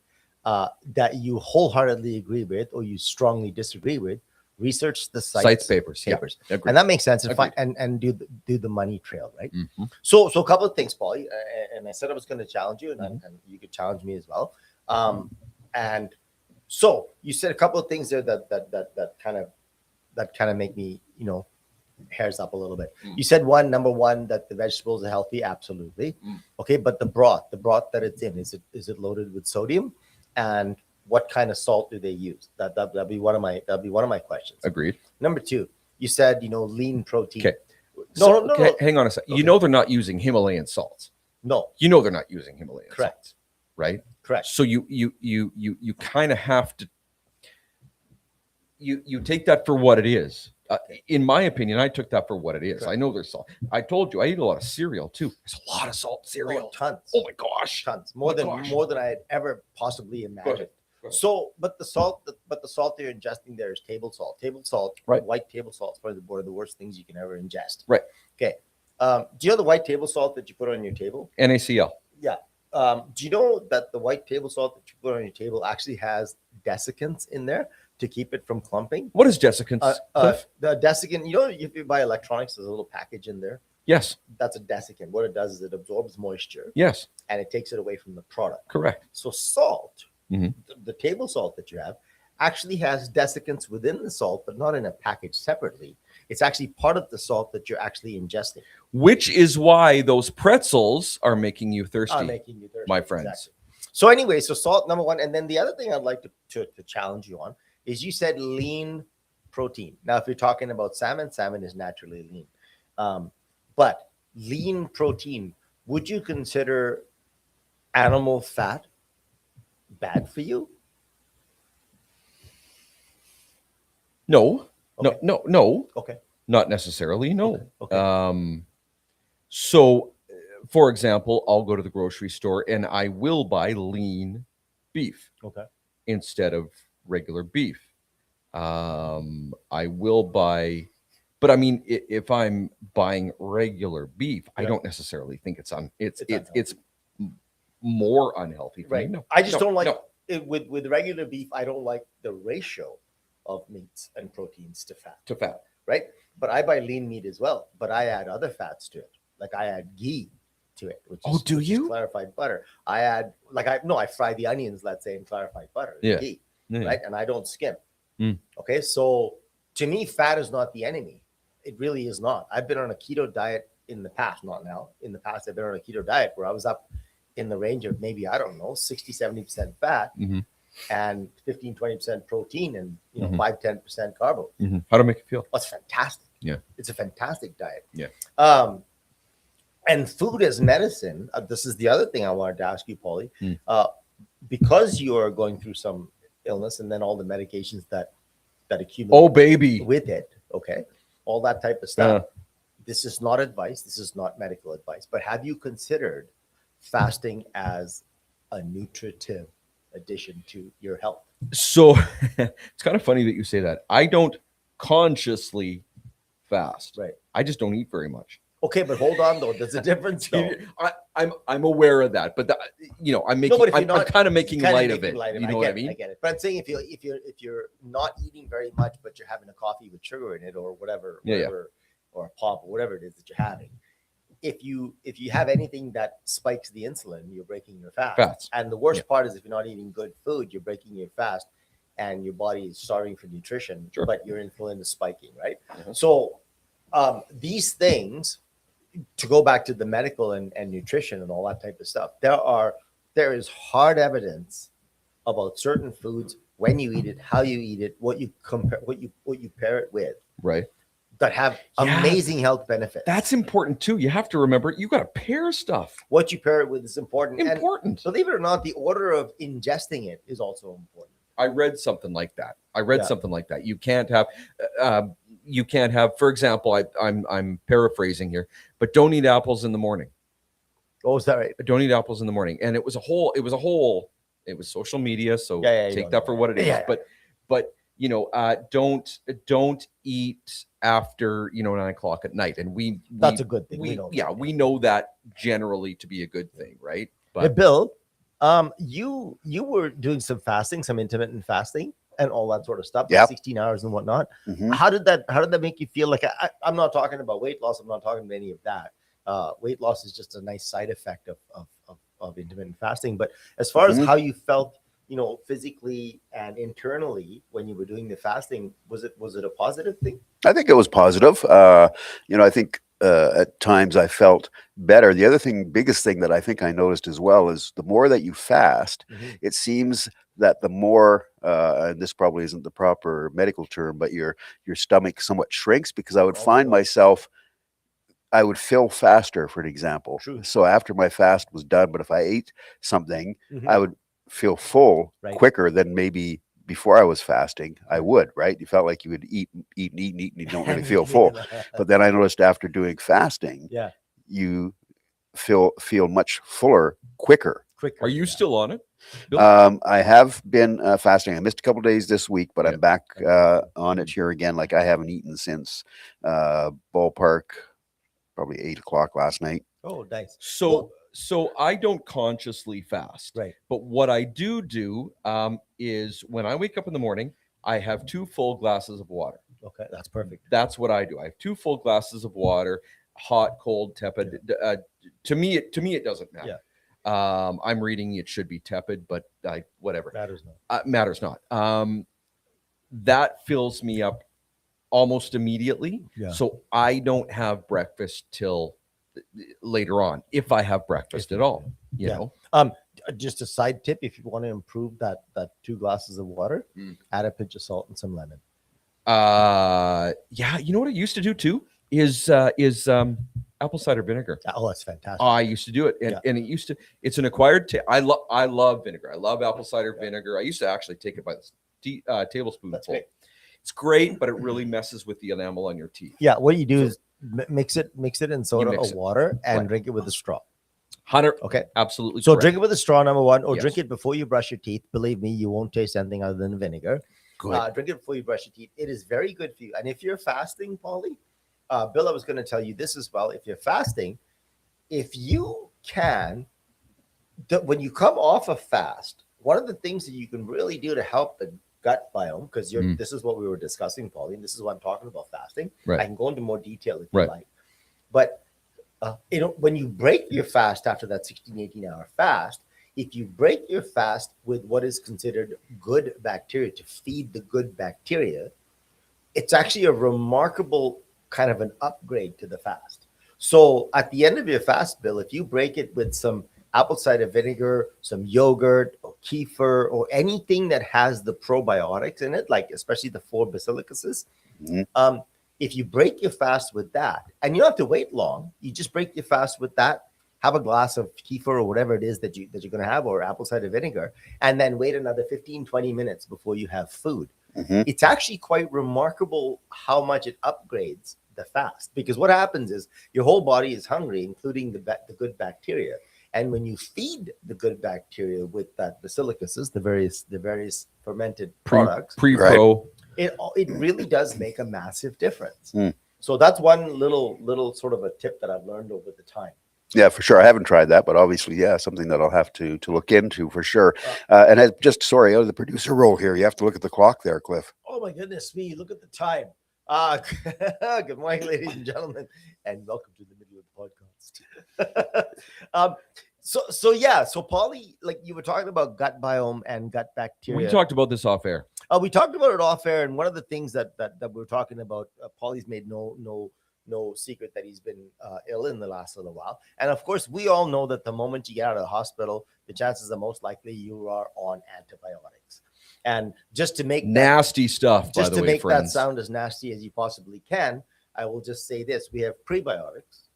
Speaker 1: that you wholeheartedly agree with or you strongly disagree with, research the sites
Speaker 2: papers. Yeah,
Speaker 1: and that makes sense. And do the money trail, right? So a couple of things, Podlie, and I said I was going to challenge you, and you could challenge me as well. And so you said a couple of things there that kind of make me, hairs up a little bit. You said number one, that the vegetables are healthy. Absolutely. Okay. But the broth that it's in, is it loaded with sodium, and what kind of salt do they use? That'd be one of my questions.
Speaker 2: Agreed.
Speaker 1: Number two, you said, lean protein.
Speaker 2: Okay.
Speaker 1: No.
Speaker 2: Hang on a second.
Speaker 1: Okay.
Speaker 2: They're not using Himalayan salts.
Speaker 1: No.
Speaker 2: They're not using Himalayan
Speaker 1: Correct.
Speaker 2: salts, right?
Speaker 1: Correct.
Speaker 2: So you kind of have to, you take that for what it is. In my opinion, I took that for what it is. Correct. I know there's salt. I told you I eat a lot of cereal too. There's a lot of salt in cereal.
Speaker 1: Tons.
Speaker 2: Oh my gosh.
Speaker 1: Tons. More than I had ever possibly imagined.
Speaker 2: Go ahead.
Speaker 1: So, but the salt that you're ingesting there is table salt. Table salt,
Speaker 2: right? White
Speaker 1: table salt is probably one of the worst things you can ever ingest.
Speaker 2: Right.
Speaker 1: Okay. Do you know the white table salt that you put on your table?
Speaker 2: NaCl.
Speaker 1: Yeah. Do you know that the white table salt that you put on your table actually has desiccants in there to keep it from clumping?
Speaker 2: What is desiccants?
Speaker 1: The desiccant, if you buy electronics, there's a little package in there.
Speaker 2: Yes.
Speaker 1: That's a desiccant. What it does is it absorbs moisture.
Speaker 2: Yes.
Speaker 1: And it takes it away from the product.
Speaker 2: Correct.
Speaker 1: So salt, the table salt that you have, actually has desiccants within the salt, but not in a package separately. It's actually part of the salt that you're actually ingesting.
Speaker 2: Which is why those pretzels are making you thirsty, my friends.
Speaker 1: Exactly. So anyway, so salt, number one. And then the other thing I'd like to challenge you on is you said lean protein. Now, if you're talking about salmon, salmon is naturally lean. But lean protein, would you consider animal fat bad for you?
Speaker 2: No,
Speaker 1: Okay.
Speaker 2: no,
Speaker 1: Okay.
Speaker 2: not necessarily. No.
Speaker 1: Okay.
Speaker 2: So, for example, I'll go to the grocery store and I will buy lean beef
Speaker 1: Okay.
Speaker 2: instead of regular beef. I will buy, but I mean, if I'm buying regular beef, I
Speaker 1: Yeah.
Speaker 2: don't necessarily think it's
Speaker 1: unhealthy.
Speaker 2: it's more unhealthy for
Speaker 1: Right.
Speaker 2: me. No,
Speaker 1: I just
Speaker 2: no,
Speaker 1: don't like
Speaker 2: no.
Speaker 1: it with regular beef. I don't like the ratio of meats and proteins to fat.
Speaker 2: To fat.
Speaker 1: Right. But I buy lean meat as well. But I add other fats to it. Like I add ghee to it, which
Speaker 2: Oh,
Speaker 1: is,
Speaker 2: do
Speaker 1: which is
Speaker 2: you?
Speaker 1: clarified butter. I add I fry the onions, let's say, in clarified butter,
Speaker 2: Yeah.
Speaker 1: ghee,
Speaker 2: Yeah.
Speaker 1: right? And I don't skim.
Speaker 2: Mm.
Speaker 1: Okay. So to me, fat is not the enemy. It really is not. I've been on a keto diet in the past, not now. In the past, I've been on a keto diet where I was up in the range of maybe, I don't know, 60, 70% fat
Speaker 2: Mm-hmm.
Speaker 1: and 15, 20% protein and,
Speaker 2: Mhm.
Speaker 1: 5, 10% carbo.
Speaker 2: Mm-hmm. How to make it feel?
Speaker 1: That's fantastic.
Speaker 2: Yeah.
Speaker 1: It's a fantastic diet.
Speaker 2: Yeah.
Speaker 1: And food as medicine, this is the other thing I wanted to ask you, Podlie.
Speaker 2: Mm.
Speaker 1: Because you're going through some illness and then all the medications that accumulate
Speaker 2: Oh, baby.
Speaker 1: with it, okay, all that type of stuff. This is not advice. This is not medical advice. But have you considered fasting as a nutritive addition to your health?
Speaker 2: So it's kind of funny that you say that. I don't consciously fast.
Speaker 1: Right.
Speaker 2: I just don't eat very much.
Speaker 1: Okay, but hold on though. There's a difference though.
Speaker 2: I'm aware of that, but I'm making.
Speaker 1: but if you're
Speaker 2: I'm
Speaker 1: not-
Speaker 2: kind of making
Speaker 1: Kind of
Speaker 2: light of
Speaker 1: making
Speaker 2: it.
Speaker 1: light of
Speaker 2: You
Speaker 1: it.
Speaker 2: know what I mean?
Speaker 1: I get it. But I'm saying if you're not eating very much, but you're having a coffee with sugar in it or whatever,
Speaker 2: Yeah.
Speaker 1: or a pop or whatever it is that you're having. If you have anything that spikes the insulin, you're breaking your fast.
Speaker 2: Fats.
Speaker 1: And the worst part is if you're not eating good food, you're breaking your fast, and your body is starving for nutrition,
Speaker 2: Sure.
Speaker 1: but your insulin is spiking, right?
Speaker 2: Mhm.
Speaker 1: So these things, to go back to the medical and nutrition and all that type of stuff, there is hard evidence about certain foods, when you eat it, how you eat it, what you pair it with,
Speaker 2: Right.
Speaker 1: that have
Speaker 2: Yeah.
Speaker 1: amazing health benefits.
Speaker 2: That's important too. You have to remember you got to pair stuff.
Speaker 1: What you pair it with is important.
Speaker 2: Important.
Speaker 1: And believe it or not, the order of ingesting it is also important.
Speaker 2: I read something like that.
Speaker 1: Yeah.
Speaker 2: You can't have, for example, I'm paraphrasing here, but don't eat apples in the morning.
Speaker 1: Oh, is that right?
Speaker 2: Don't eat apples in the morning. And it was social media. So
Speaker 1: Yeah, you
Speaker 2: take
Speaker 1: don't
Speaker 2: that
Speaker 1: know.
Speaker 2: for what it is.
Speaker 1: Yeah.
Speaker 2: But don't eat after 9:00 at night. And
Speaker 1: That's a good thing.
Speaker 2: We know that generally to be a good thing, right?
Speaker 1: Hey, Bill, you were doing some fasting, some intermittent fasting, and all that sort of stuff.
Speaker 3: Yep.
Speaker 1: 16 hours and whatnot.
Speaker 3: Mhm.
Speaker 1: How did that make you feel? Like I'm not talking about weight loss. I'm not talking about any of that. Weight loss is just a nice side effect of intermittent fasting. But as far as
Speaker 3: Mhm.
Speaker 1: how you felt, physically and internally when you were doing the fasting, was it a positive thing?
Speaker 3: I think it was positive. I think at times I felt better. The other thing, biggest thing that I think I noticed as well is the more that you fast,
Speaker 1: Mhm.
Speaker 3: it seems that the more, and this probably isn't the proper medical term, but your stomach somewhat shrinks, because I would find myself, I would fill faster, for an example.
Speaker 1: True.
Speaker 3: So after my fast was done, but if I ate something,
Speaker 1: Mhm.
Speaker 3: I would feel full
Speaker 1: Right.
Speaker 3: quicker than maybe before I was fasting. I would, right? You felt like you would eat, and you don't really feel full. But then I noticed after doing fasting,
Speaker 1: yeah,
Speaker 3: you feel much fuller quicker.
Speaker 1: quicker.
Speaker 2: Are you
Speaker 1: yeah.
Speaker 2: still on it? Bill?
Speaker 3: I have been fasting. I missed a couple days this week, but
Speaker 2: Yeah.
Speaker 3: I'm back on it here again. Like, I haven't eaten since ballpark, probably 8 o'clock last night.
Speaker 1: Oh, nice.
Speaker 2: So I don't consciously fast.
Speaker 1: Right.
Speaker 2: But what I do is when I wake up in the morning, I have 2 full glasses of water.
Speaker 1: Okay, that's perfect.
Speaker 2: That's what I do. I have 2 full glasses of water, hot, cold, tepid. To me, it doesn't matter. I'm reading it should be tepid, but whatever.
Speaker 1: Matters not.
Speaker 2: That fills me up almost immediately.
Speaker 1: Yeah.
Speaker 2: So I don't have breakfast till later on, if I have breakfast at all. You
Speaker 1: Yeah.
Speaker 2: know.
Speaker 1: Just a side tip: if you want to improve that 2 glasses of water,
Speaker 2: Mm.
Speaker 1: add a pinch of salt and some lemon.
Speaker 2: Yeah, you know what I used to do too is apple cider vinegar.
Speaker 1: Oh, that's fantastic.
Speaker 2: I used to do it, and it's an acquired taste. I love vinegar. I love apple cider vinegar. I used to actually take it by the tablespoonful.
Speaker 1: That's great.
Speaker 2: It's great, but it really messes with the enamel on your teeth.
Speaker 1: Yeah, what you do is mix it in soda or
Speaker 2: mix it.
Speaker 1: water and
Speaker 2: Right.
Speaker 1: drink it with a straw.
Speaker 2: 100.
Speaker 1: Okay.
Speaker 2: Absolutely.
Speaker 1: So
Speaker 2: correct.
Speaker 1: drink it with a straw, number one, or
Speaker 2: Yes.
Speaker 1: drink it before you brush your teeth. Believe me, you won't taste anything other than vinegar.
Speaker 2: Good.
Speaker 1: Drink it before you brush your teeth. It is very good for you. And if you're fasting, Polly, Bill, I was going to tell you this as well. If you're fasting, if you can, when you come off a fast, one of the things that you can really do to help the gut biome, because this is what we were discussing, Polly, and this is what I'm talking about fasting.
Speaker 2: Right.
Speaker 1: I can go into more detail if you
Speaker 2: Right.
Speaker 1: like. But when you break your fast after that 16, 18-hour fast, if you break your fast with what is considered good bacteria to feed the good bacteria, it's actually a remarkable kind of an upgrade to the fast. So at the end of your fast, Bill, if you break it with some apple cider vinegar, some yogurt or kefir or anything that has the probiotics in it, like especially the 4 basilicus, if you break your fast with that, and you don't have to wait long, you just break your fast with that, have a glass of kefir or whatever it is that you're going to have, or apple cider vinegar, and then wait another 15, 20 minutes before you have food. It's actually quite remarkable how much it upgrades the fast, because what happens is your whole body is hungry, including the good bacteria. And when you feed the good bacteria with that basilicus, the various fermented products,
Speaker 2: Pre-pro.
Speaker 1: It really does make a massive difference. So that's one little sort of a tip that I've learned over the time.
Speaker 3: Yeah, for sure. I haven't tried that, but obviously, yeah, something that I'll have to look into for sure. And sorry, out of the producer role here, you have to look at the clock there, Cliff.
Speaker 1: Oh my goodness me! Look at the time. Good morning, ladies and gentlemen, and welcome to the middle of the podcast. So Polly, like you were talking about gut biome and gut bacteria.
Speaker 2: We talked about this off air.
Speaker 1: We talked about it off air, and one of the things that we were talking about, Polly's made no secret that he's been ill in the last little while. And of course, we all know that the moment you get out of the hospital, the chances are most likely you are on antibiotics. And just to make
Speaker 2: nasty stuff,
Speaker 1: just
Speaker 2: by the
Speaker 1: to
Speaker 2: way,
Speaker 1: make
Speaker 2: friends.
Speaker 1: that sound as nasty as you possibly can, I will just say this: we have prebiotics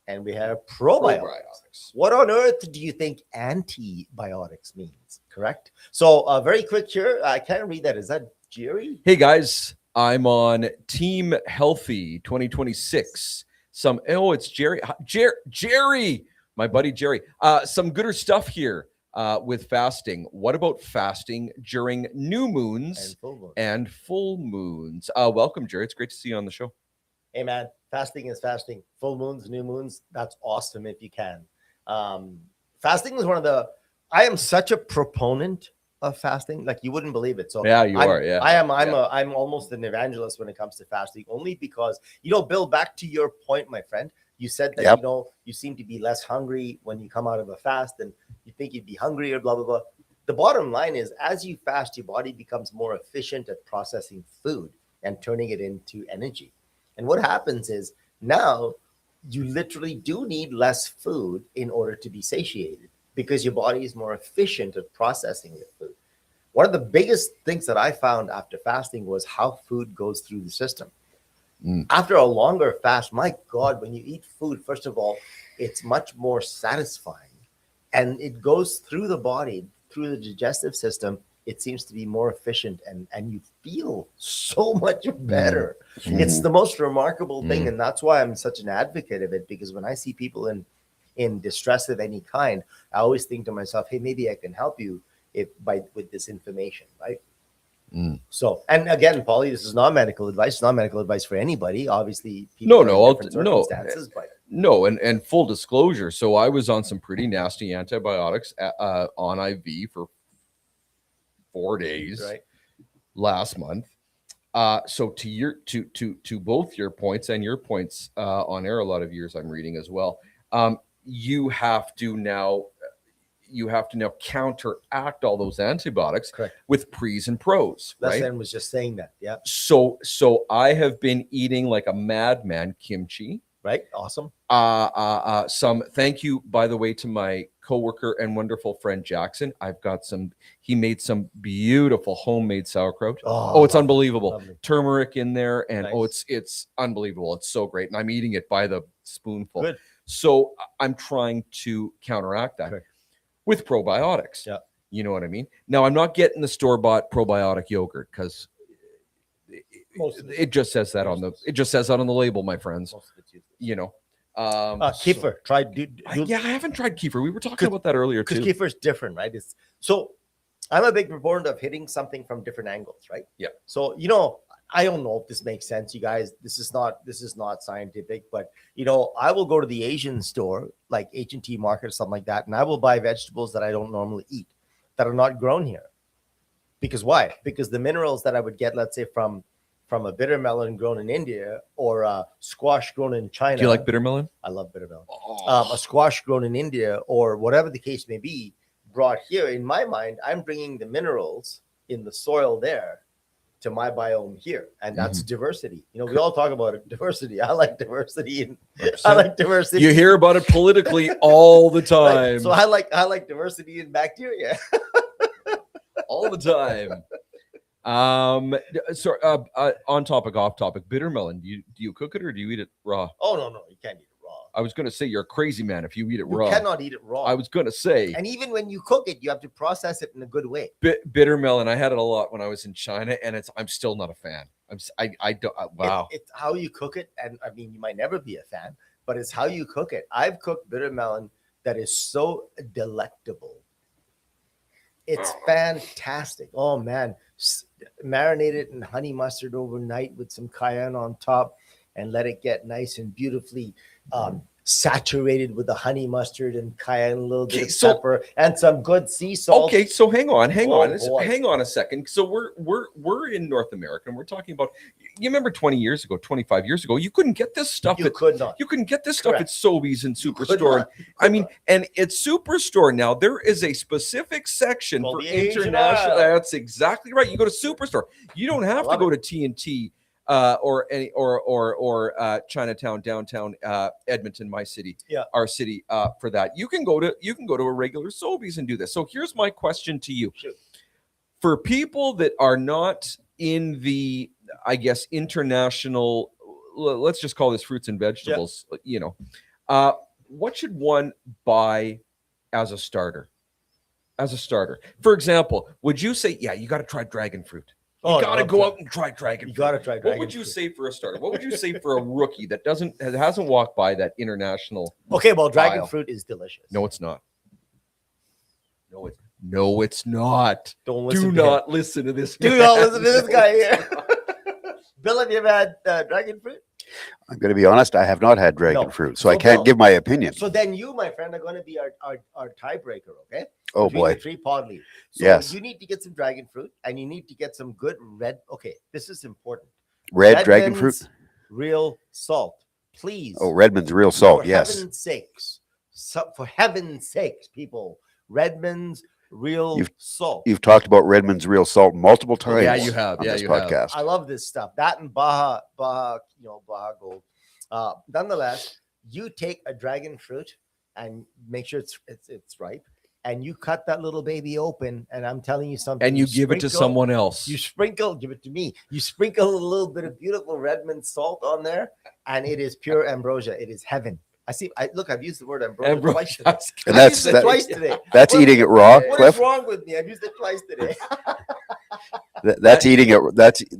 Speaker 1: and we have probiotics. What on earth do you think antibiotics means? Correct. So very quick here. I can't read that. Is that Jerry?
Speaker 2: Hey guys, I'm on Team Healthy 2026. It's Jerry. Jerry, my buddy Jerry. Some gooder stuff here with fasting. What about fasting during new moons and full moons? Welcome, Jerry. It's great to see you on the show.
Speaker 1: Hey man, fasting is fasting. Full moons, new moons, that's awesome if you can. Fasting is I am such a proponent of fasting, like you wouldn't believe it. So
Speaker 2: yeah, you are. Yeah,
Speaker 1: I'm almost an evangelist when it comes to fasting, only because Bill, back to your point, my friend, you said that you seem to be less hungry when you come out of a fast, and you think you'd be hungrier, blah blah blah. The bottom line is, as you fast, your body becomes more efficient at processing food and turning it into energy. And what happens is now you literally do need less food in order to be satiated, because your body is more efficient at processing the food. One of the biggest things that I found after fasting was how food goes through the system. After a longer fast, my God, when you eat food, first of all, it's much more satisfying, and it goes through the body, through the digestive system. It seems to be more efficient, and you feel so much better. It's the most remarkable thing, and that's why I'm such an advocate of it, because when I see people in distress of any kind, I always think to myself, hey, maybe I can help you with this information, right? So, and again, Polly, this is not medical advice. It's not medical advice for anybody. Obviously, people
Speaker 2: and full disclosure. So I was on some pretty nasty antibiotics on IV for 4 days last month. So to both your points and your points on air, a lot of years I'm reading as well. You have to now counteract all those antibiotics with pre's and pros.
Speaker 1: That's right? Was just saying that. Yeah.
Speaker 2: So I have been eating like a madman kimchi.
Speaker 1: Right. Awesome.
Speaker 2: Thank you, by the way, to my coworker and wonderful friend Jackson. He made some beautiful homemade sauerkraut. Oh, it's unbelievable.
Speaker 1: Lovely.
Speaker 2: Turmeric in there, and
Speaker 1: Nice.
Speaker 2: it's unbelievable. It's so great. And I'm eating it by the spoonful.
Speaker 1: Good.
Speaker 2: So I'm trying to counteract that
Speaker 1: Okay.
Speaker 2: with probiotics.
Speaker 1: Yeah.
Speaker 2: You know what I mean? Now I'm not getting the store-bought probiotic yogurt because it just says that on the label, my friends.
Speaker 1: Most of it's useless.
Speaker 2: You know.
Speaker 1: Kefir. Try
Speaker 2: I haven't tried kefir. We were talking about that earlier
Speaker 1: because
Speaker 2: too.
Speaker 1: kefir is different, right? So I'm a big proponent of hitting something from different angles, right?
Speaker 2: Yeah.
Speaker 1: So I don't know if this makes sense, you guys. This is not scientific, but I will go to the Asian store, like H&T Market or something like that, and I will buy vegetables that I don't normally eat, that are not grown here. Because why? Because the minerals that I would get, let's say from a bitter melon grown in India or a squash grown in China.
Speaker 2: Do you like bitter melon?
Speaker 1: I love bitter melon.
Speaker 2: Oh.
Speaker 1: A squash grown in India or whatever the case may be, brought here. In my mind, I'm bringing the minerals in the soil there to my biome here, and that's diversity. We all talk about it, diversity. I like diversity, and I like diversity.
Speaker 2: You hear about it politically all the time.
Speaker 1: Right? So I like diversity in bacteria
Speaker 2: all the time. On topic, off topic, bitter melon. Do you cook it or do you eat it raw?
Speaker 1: Oh no, you can't eat it raw.
Speaker 2: I was gonna say you're a crazy man if you eat it
Speaker 1: You
Speaker 2: raw.
Speaker 1: cannot eat it raw.
Speaker 2: I was gonna say,
Speaker 1: and even when you cook it, you have to process it in a good way.
Speaker 2: Bitter melon. I had it a lot when I was in China, and I'm still not a fan. I don't. Wow.
Speaker 1: It's how you cook it, and I mean, you might never be a fan, but it's how you cook it. I've cooked bitter melon that is so delectable. It's fantastic. Oh man, marinate it in honey mustard overnight with some cayenne on top, and let it get nice and beautifully saturated with the honey mustard and cayenne, a little bit of pepper, and some good sea salt.
Speaker 2: Okay, so hang on.
Speaker 1: Boy.
Speaker 2: Hang on a second. So we're in North America, and we're talking about. You remember 20 years ago, 25 years ago, you couldn't get this stuff.
Speaker 1: You could not.
Speaker 2: You couldn't get this stuff
Speaker 1: Correct.
Speaker 2: at Sobeys and Superstore. I mean, and at Superstore now, there is a specific section
Speaker 1: Called
Speaker 2: for
Speaker 1: the Asian
Speaker 2: international.
Speaker 1: aisle.
Speaker 2: That's exactly right. You go to Superstore. You don't have to go to T&T or Chinatown, downtown Edmonton, my city, our city, for that. You can go to a regular Sobeys and do this. So here's my question to you: for people that are not in the, I guess, international, let's just call this fruits and vegetables, what should one buy as a starter? For example, would you say, you got to try dragon fruit? You got to go out and try dragon fruit.
Speaker 1: You got to try dragon fruit.
Speaker 2: What would you say for a starter? What would you say for a rookie that hasn't walked by that international?
Speaker 1: Okay, well, dragon
Speaker 2: aisle?
Speaker 1: fruit is delicious.
Speaker 2: No, it's not. No, it's not.
Speaker 1: Don't listen
Speaker 2: Do
Speaker 1: to
Speaker 2: not
Speaker 1: him.
Speaker 2: listen to this.
Speaker 1: Do not listen to this guy here. Bill, have you ever had dragon fruit?
Speaker 3: I'm going to be honest. I have not had dragon fruit, so I can't
Speaker 1: Bill,
Speaker 3: give my opinion.
Speaker 1: So then you, my friend, are going to be our tiebreaker, okay?
Speaker 3: Oh
Speaker 1: Between
Speaker 3: boy.
Speaker 1: the three Podlie. So
Speaker 3: Yes.
Speaker 1: you need to get some dragon fruit, and you need to get some good red. Okay, this is important.
Speaker 3: Red dragon fruit.
Speaker 1: Redmond's real salt, please.
Speaker 3: Oh, Redmond's real salt.
Speaker 1: For
Speaker 3: Yes.
Speaker 1: heaven's sakes. For heaven's sakes, people. Redmond's real salt.
Speaker 3: You've talked about Redmond's real salt multiple times.
Speaker 2: Yeah, you have.
Speaker 3: On
Speaker 2: Yeah,
Speaker 3: this
Speaker 2: you
Speaker 3: podcast.
Speaker 1: I love this stuff. That and Baja Gold. Nonetheless, you take a dragon fruit and make sure it's ripe, and you cut that little baby open. And I'm telling you something.
Speaker 2: And you give it to someone else.
Speaker 1: You give it to me. You sprinkle a little bit of beautiful Redmond salt on there, and it is pure ambrosia. It is heaven. I've used the word ambrosia twice today.
Speaker 3: And
Speaker 1: I've used it twice today.
Speaker 3: That's eating it raw,
Speaker 1: What
Speaker 3: Cliff.
Speaker 1: is wrong with me? I've used it twice today.
Speaker 3: That's eating it.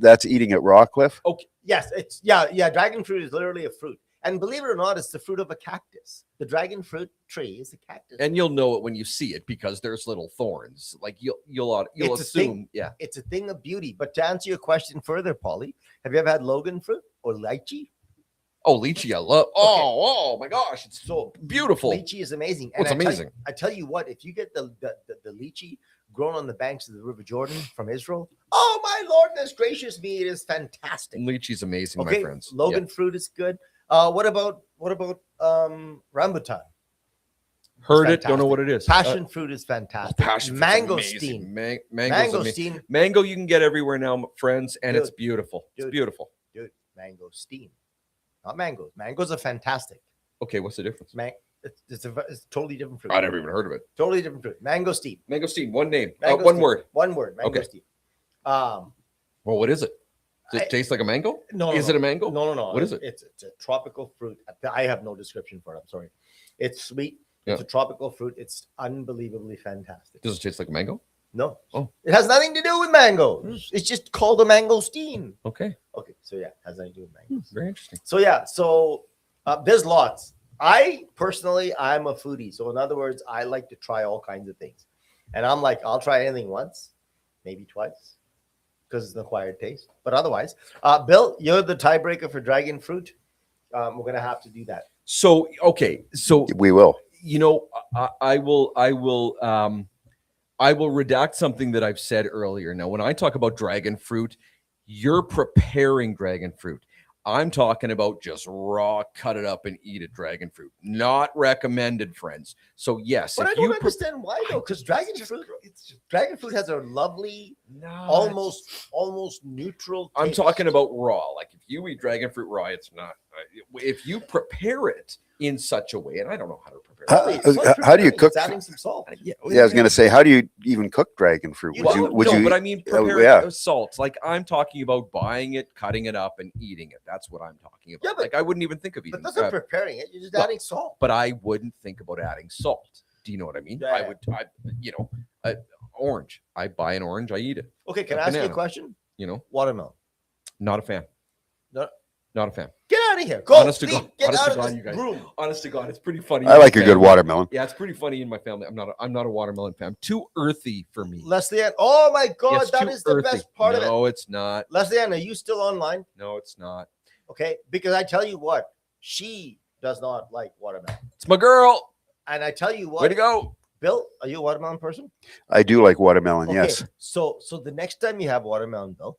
Speaker 3: That's eating it raw, Cliff.
Speaker 2: Okay.
Speaker 1: Yes, it's yeah. Dragon fruit is literally a fruit, and believe it or not, it's the fruit of a cactus. The dragon fruit tree is a cactus.
Speaker 2: And you'll know it when you see it because there's little thorns. Like you'll assume,
Speaker 1: it's a thing of beauty. But to answer your question further, Podlie, have you ever had Logan fruit or lychee?
Speaker 2: Oh, lychee, I love. Oh my gosh, it's so beautiful.
Speaker 1: Lychee is amazing.
Speaker 2: It's amazing.
Speaker 1: I tell you what, if you get the lychee grown on the banks of the River Jordan from Israel, oh my Lordness gracious me, it is fantastic.
Speaker 2: Lychee's amazing, my friends.
Speaker 1: Logan fruit is good. What about rambutan?
Speaker 2: Heard it, don't know what it is.
Speaker 1: Passion fruit is fantastic.
Speaker 2: Passion
Speaker 1: mangosteen.
Speaker 2: Mangosteen. Mango you can get everywhere now, friends, and it's beautiful. It's beautiful.
Speaker 1: Dude, mangosteen. Not mangoes. Mangoes are fantastic.
Speaker 2: Okay, what's the difference?
Speaker 1: It's a totally different fruit.
Speaker 2: I never even heard of it.
Speaker 1: Totally different fruit. Mangosteen.
Speaker 2: Mangosteen, one name,
Speaker 1: Mangosteen.
Speaker 2: one word.
Speaker 1: One word. Mangosteen.
Speaker 2: Well, what is it? Does it taste like a mango?
Speaker 1: No.
Speaker 2: Is it a mango?
Speaker 1: No.
Speaker 2: What is it?
Speaker 1: It's a tropical fruit. I have no description for it. I'm sorry. It's sweet.
Speaker 2: Yeah.
Speaker 1: It's a tropical fruit. It's unbelievably fantastic.
Speaker 2: Does it taste like a mango?
Speaker 1: No.
Speaker 2: Oh.
Speaker 1: It has nothing to do with mangoes. It's just called a mangosteen.
Speaker 2: Okay.
Speaker 1: Okay. So yeah, it has nothing to do with mangoes.
Speaker 2: Very interesting.
Speaker 1: So yeah. So there's lots. I'm a foodie. So in other words, I like to try all kinds of things. And I'm like, I'll try anything once, maybe twice, because it's an acquired taste. But otherwise, Bill, you're the tiebreaker for dragon fruit. We're going to have to do that.
Speaker 2: So, okay. So
Speaker 3: We will.
Speaker 2: you know, I will redact something that I've said earlier. Now, when I talk about dragon fruit, you're preparing dragon fruit. I'm talking about just raw, cut it up and eat it dragon fruit. Not recommended, friends. So yes,
Speaker 1: But
Speaker 2: if
Speaker 1: I don't
Speaker 2: you
Speaker 1: understand why though, because dragon fruit has a lovely,
Speaker 2: no,
Speaker 1: almost neutral taste.
Speaker 2: I'm talking about raw. Like if you eat dragon fruit raw, it's not. If you prepare it in such a way, and I don't know how to prepare it.
Speaker 3: How do you cook?
Speaker 1: It's adding some salt.
Speaker 2: Yeah,
Speaker 3: Yeah, I was going to say, how do you even cook dragon fruit?
Speaker 2: But I mean, prepare
Speaker 3: yeah.
Speaker 2: it with salts. Like I'm talking about buying it, cutting it up, and eating it. That's what I'm talking about.
Speaker 1: Yeah, but-
Speaker 2: like I wouldn't even think of eating.
Speaker 1: But that's not preparing it. You're just adding salt.
Speaker 2: But I wouldn't think about adding salt. Do you know what I mean?
Speaker 1: Yeah.
Speaker 2: Orange. I buy an orange, I eat it.
Speaker 1: Okay, can
Speaker 2: A
Speaker 1: I ask you a
Speaker 2: banana.
Speaker 1: question?
Speaker 2: You know,
Speaker 1: Watermelon.
Speaker 2: not a fan.
Speaker 1: No.
Speaker 2: Not a fan.
Speaker 1: Get out of here. Go.
Speaker 2: Honest to God.
Speaker 1: Get
Speaker 2: Honest
Speaker 1: out
Speaker 2: to
Speaker 1: of
Speaker 2: God,
Speaker 1: this
Speaker 2: you guys.
Speaker 1: room.
Speaker 2: Honest to God, it's pretty funny.
Speaker 3: I
Speaker 2: in
Speaker 3: like
Speaker 2: my
Speaker 3: a good
Speaker 2: family.
Speaker 3: watermelon.
Speaker 2: Yeah, it's pretty funny in my family. I'm not a watermelon fan. Too earthy for me.
Speaker 1: Leslie Ann. Oh my God,
Speaker 2: It's
Speaker 1: that
Speaker 2: too
Speaker 1: is the
Speaker 2: earthy.
Speaker 1: best part of it.
Speaker 2: No, it's not.
Speaker 1: Leslie Ann, are you still online?
Speaker 2: No, it's not.
Speaker 1: Okay, because I tell you what, she does not like watermelon.
Speaker 2: It's my girl.
Speaker 1: And I tell you what,
Speaker 2: Way to go.
Speaker 1: Bill, are you a watermelon person?
Speaker 3: I do like watermelon,
Speaker 1: Okay,
Speaker 3: yes.
Speaker 1: So the next time you have watermelon, Bill,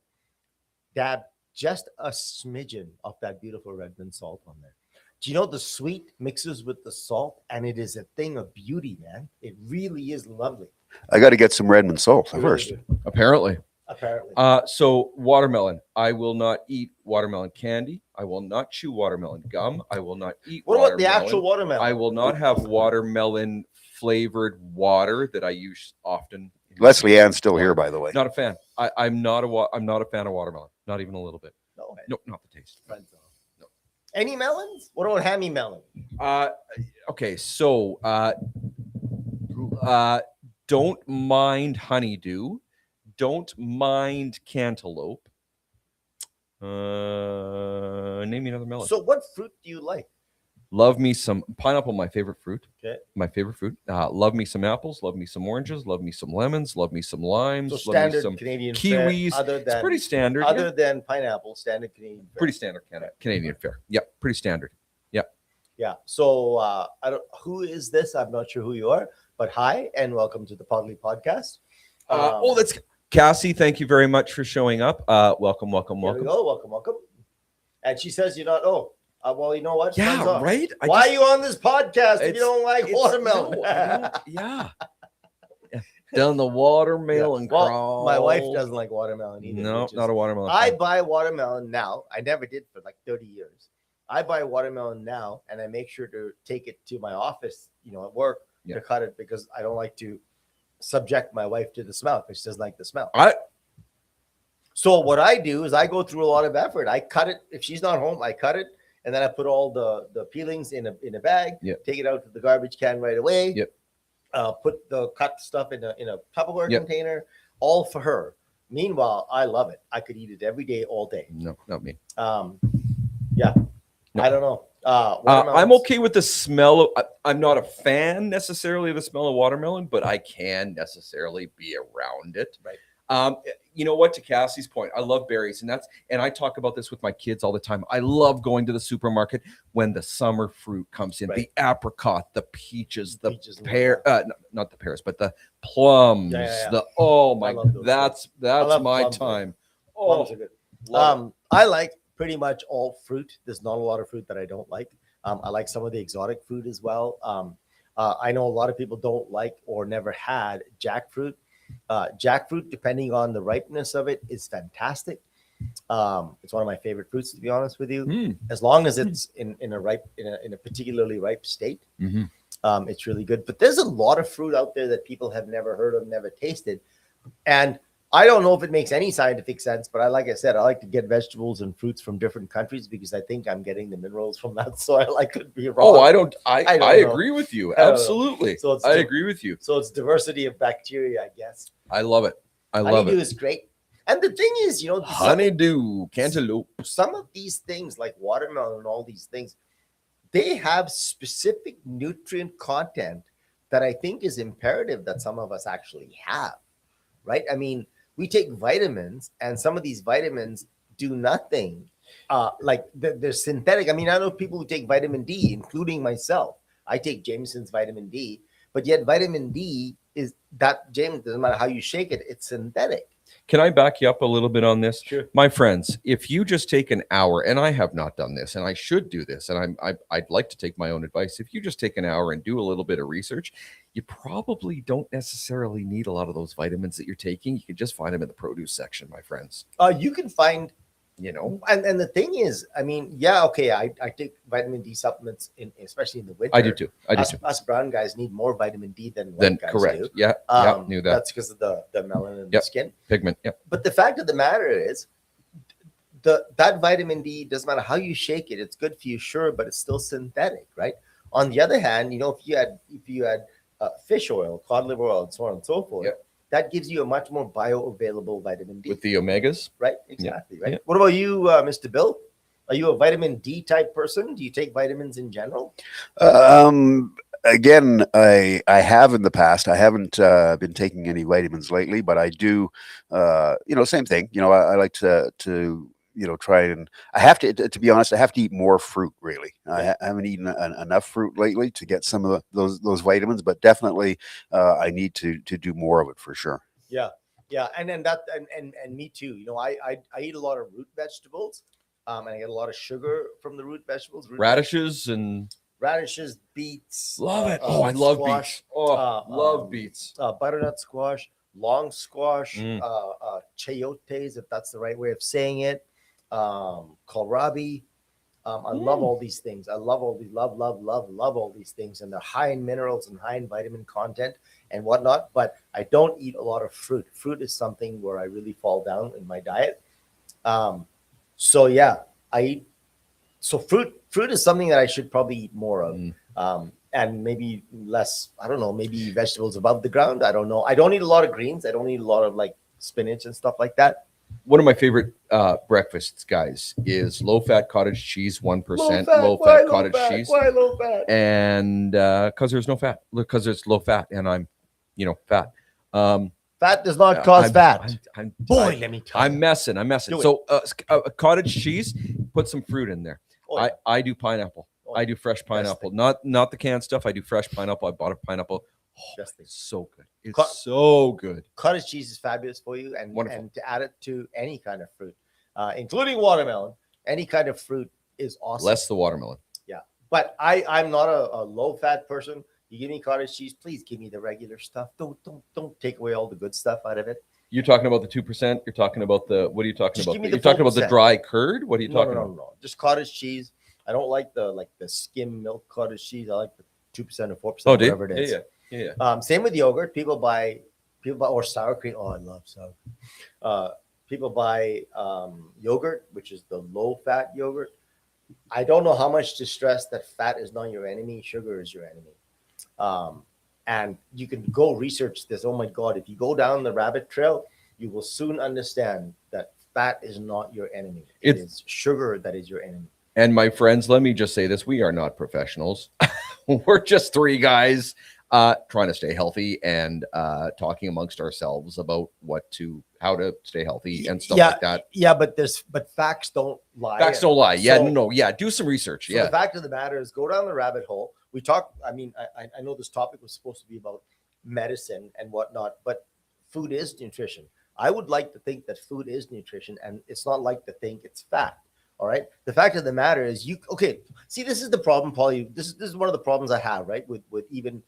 Speaker 1: dab just a smidgen of that beautiful Redmond salt on there. Do you know the sweet mixes with the salt, and it is a thing of beauty, man. It really is lovely.
Speaker 3: I got to get some Redmond salt
Speaker 1: Really
Speaker 3: first.
Speaker 1: good,
Speaker 2: Apparently.
Speaker 1: apparently.
Speaker 2: So watermelon. I will not eat watermelon candy. I will not chew watermelon gum. I will not eat
Speaker 1: What about the
Speaker 2: watermelon.
Speaker 1: actual watermelon?
Speaker 2: I will not have watermelon flavored water that I use often.
Speaker 3: Leslie Ann's still here, by the way.
Speaker 2: Not a fan. I'm not a fan of watermelon. Not even a little bit.
Speaker 1: No,
Speaker 2: No, not the taste.
Speaker 1: friends. No. Any melons? What about hammy melon?
Speaker 2: Okay, so don't mind honeydew. Don't mind cantaloupe. Name me another melon.
Speaker 1: So what fruit do you like?
Speaker 2: Love me some pineapple, my favorite fruit.
Speaker 1: Okay.
Speaker 2: My favorite fruit. Love me some apples. Love me some oranges. Love me some lemons. Love me some limes.
Speaker 1: So
Speaker 2: love me
Speaker 1: standard
Speaker 2: some
Speaker 1: Canadian fare,
Speaker 2: kiwis.
Speaker 1: other
Speaker 2: It's
Speaker 1: than
Speaker 2: pretty standard.
Speaker 1: other
Speaker 2: Yeah.
Speaker 1: than pineapple, standard Canadian fare.
Speaker 2: Pretty standard Canadian fare. Yeah, pretty standard.
Speaker 1: Yeah. So I don't. Who is this? I'm not sure who you are, but hi and welcome to the Podlie podcast.
Speaker 2: That's Cassie. Thank you very much for showing up. Welcome.
Speaker 1: There we go. Welcome. And she says you're not. Well, you know what? Friends
Speaker 2: Yeah,
Speaker 1: off.
Speaker 2: right.
Speaker 1: Why are you on this podcast if you
Speaker 2: It's-
Speaker 1: don't like watermelon?
Speaker 2: No, I don't- yeah. Down the watermelon
Speaker 1: Well,
Speaker 2: crawl.
Speaker 1: my wife doesn't like watermelon either.
Speaker 2: No,
Speaker 1: which is-
Speaker 2: not a watermelon.
Speaker 1: I
Speaker 2: fan.
Speaker 1: buy watermelon now. I never did for like 30 years. I buy watermelon now, and I make sure to take it to my office, at work
Speaker 2: Yeah.
Speaker 1: to cut it because I don't like to subject my wife to the smell because she doesn't like the smell. So what I do is I go through a lot of effort. I cut it if she's not home. I cut it, and then I put all the peelings in a bag.
Speaker 2: Yep.
Speaker 1: Take it out to the garbage can right away.
Speaker 2: Yep.
Speaker 1: Put the cut stuff in a Tupperware
Speaker 2: Yep.
Speaker 1: container, all for her. Meanwhile, I love it. I could eat it every day, all day.
Speaker 2: No, not me.
Speaker 1: Yeah.
Speaker 2: No.
Speaker 1: I don't know.
Speaker 2: I'm
Speaker 1: Watermelons.
Speaker 2: okay with the smell. I'm not a fan necessarily of the smell of watermelon, but I can necessarily be around it.
Speaker 1: Right.
Speaker 2: You know what? To Cassie's point, I love berries, and I talk about this with my kids all the time. I love going to the supermarket when the summer fruit comes in:
Speaker 1: Right.
Speaker 2: the apricot, the peach, the
Speaker 1: Peaches and
Speaker 2: pear, not the pears, but the plums.
Speaker 1: Yeah.
Speaker 2: The oh my,
Speaker 1: love those
Speaker 2: that's
Speaker 1: love
Speaker 2: my
Speaker 1: plums.
Speaker 2: time.
Speaker 1: Plums
Speaker 2: Oh,
Speaker 1: are good.
Speaker 2: love it.
Speaker 1: I like pretty much all fruit. There's not a lot of fruit that I don't like. I like some of the exotic fruit as well. I know a lot of people don't like or never had jackfruit. Jackfruit, depending on the ripeness of it, is fantastic. It's one of my favorite fruits, to be honest with you.
Speaker 2: Mm.
Speaker 1: As long as it's in a particularly ripe state,
Speaker 2: Mm-hmm.
Speaker 1: it's really good. But there's a lot of fruit out there that people have never heard of, never tasted, and I don't know if it makes any scientific sense. But like I said, I like to get vegetables and fruits from different countries because I think I'm getting the minerals from that soil. I could be wrong.
Speaker 2: Oh, I don't know. Agree with you.
Speaker 1: I don't know.
Speaker 2: Absolutely.
Speaker 1: So
Speaker 2: I agree with you.
Speaker 1: So it's diversity of bacteria, I guess.
Speaker 2: I love it. I love
Speaker 1: Honeydew
Speaker 2: it.
Speaker 1: is great. And the thing is,
Speaker 2: Honeydew, cantaloupe.
Speaker 1: some of these things like watermelon and all these things, they have specific nutrient content that I think is imperative that some of us actually have, right? I mean, we take vitamins and some of these vitamins do nothing. Like they're synthetic. I mean, I know people who take vitamin D, including myself. I take Jameson's vitamin D, but yet vitamin D is that, James, doesn't matter how you shake it, it's synthetic.
Speaker 2: Can I back you up a little bit on this?
Speaker 1: Sure.
Speaker 2: My friends, if you just take an hour, and I have not done this, and I should do this, and I'd like to take my own advice. If you just take an hour and do a little bit of research, you probably don't necessarily need a lot of those vitamins that you're taking. You can just find them in the produce section, my friends.
Speaker 1: You can find, and the thing is, I mean, yeah, okay, I take vitamin D supplements especially in the winter.
Speaker 2: I do too.
Speaker 1: Us brown guys need more vitamin D than white guys
Speaker 2: correct.
Speaker 1: do.
Speaker 2: Yeah, knew that.
Speaker 1: That's because of the melanin in the skin.
Speaker 2: Pigment. Yeah.
Speaker 1: But the fact of the matter is, that vitamin D, doesn't matter how you shake it, it's good for you, sure, but it's still synthetic, right? On the other hand, if you had fish oil, cod liver oil, and so on and so forth, that gives you a much more bioavailable vitamin D.
Speaker 2: With the omegas?
Speaker 1: Right, exactly, right?
Speaker 2: Yeah.
Speaker 1: What about you, Mr. Bill? Are you a vitamin D type person? Do you take vitamins in general?
Speaker 3: Again, I have in the past. I haven't been taking any vitamins lately, but I do. Same thing. I like to try and I have to be honest. I have to eat more fruit. Really, I haven't eaten enough fruit lately to get some of those vitamins. But definitely, I need to do more of it for sure.
Speaker 1: Yeah, and then that and me too. I eat a lot of root vegetables, and I get a lot of sugar from the root vegetables.
Speaker 2: Radishes,
Speaker 1: beets.
Speaker 2: Love it. I love
Speaker 1: squash,
Speaker 2: beets. Love beets.
Speaker 1: Butternut squash, long squash, chayotes, if that's the right way of saying it. Kohlrabi. I love all these things. I love all these, love all these things. And they're high in minerals and high in vitamin content and whatnot. But I don't eat a lot of fruit. Fruit is something where I really fall down in my diet. So yeah, I eat. So fruit is something that I should probably eat more of. And maybe less, I don't know, maybe vegetables above the ground. I don't know. I don't eat a lot of greens. I don't eat a lot of like spinach and stuff like that.
Speaker 2: One of my favorite breakfasts, guys, is low-fat cottage cheese, 1%. Low-fat cottage cheese.
Speaker 1: Why low fat?
Speaker 2: And because there's no fat, because it's low fat, and I'm, fat.
Speaker 1: Fat does not cause fat.
Speaker 2: Let me tell you. I'm messing. So cottage cheese, put some fruit in there.
Speaker 1: Oh,
Speaker 2: I do pineapple. I do fresh pineapple, not the canned stuff. I do fresh pineapple. I bought a pineapple. It's so good. It's so good.
Speaker 1: Cottage cheese is fabulous for you, and
Speaker 2: Wonderful.
Speaker 1: to add it to any kind of fruit, including watermelon, any kind of fruit is awesome.
Speaker 2: Less the watermelon.
Speaker 1: Yeah, but I'm not a low fat person. You give me cottage cheese, please give me the regular stuff. Don't take away all the good stuff out of it.
Speaker 2: You're talking about the 2%. You're talking about what are you talking
Speaker 1: Just
Speaker 2: about?
Speaker 1: give me
Speaker 2: You're
Speaker 1: the
Speaker 2: talking about the
Speaker 1: 4%.
Speaker 2: dry curd. What are you talking about?
Speaker 1: No. Just cottage cheese. I don't like the skim milk cottage cheese. I like the 2% or 4%, whatever it is.
Speaker 2: Yeah.
Speaker 1: Same with yogurt. People buy or sour cream. Oh, I love sour cream. People buy yogurt, which is the low fat yogurt. I don't know how much to stress that fat is not your enemy. Sugar is your enemy. And you can go research this. Oh my God. If you go down the rabbit trail, you will soon understand that fat is not your enemy. It is sugar that is your enemy.
Speaker 2: And my friends, let me just say this. We are not professionals. We're just three guys trying to stay healthy and talking amongst ourselves about how to stay healthy and stuff like that.
Speaker 1: Yeah, but facts don't lie.
Speaker 2: Facts don't lie. Yeah, no. Yeah, do some research.
Speaker 1: So the fact of the matter is, go down the rabbit hole. We talk. I mean, I know this topic was supposed to be about medicine and whatnot, but food is nutrition. I would like to think that food is nutrition, and it's not like to think it's fat. All right. The fact of the matter is, see, this is the problem, Paulie. This is one of the problems I have, right? With even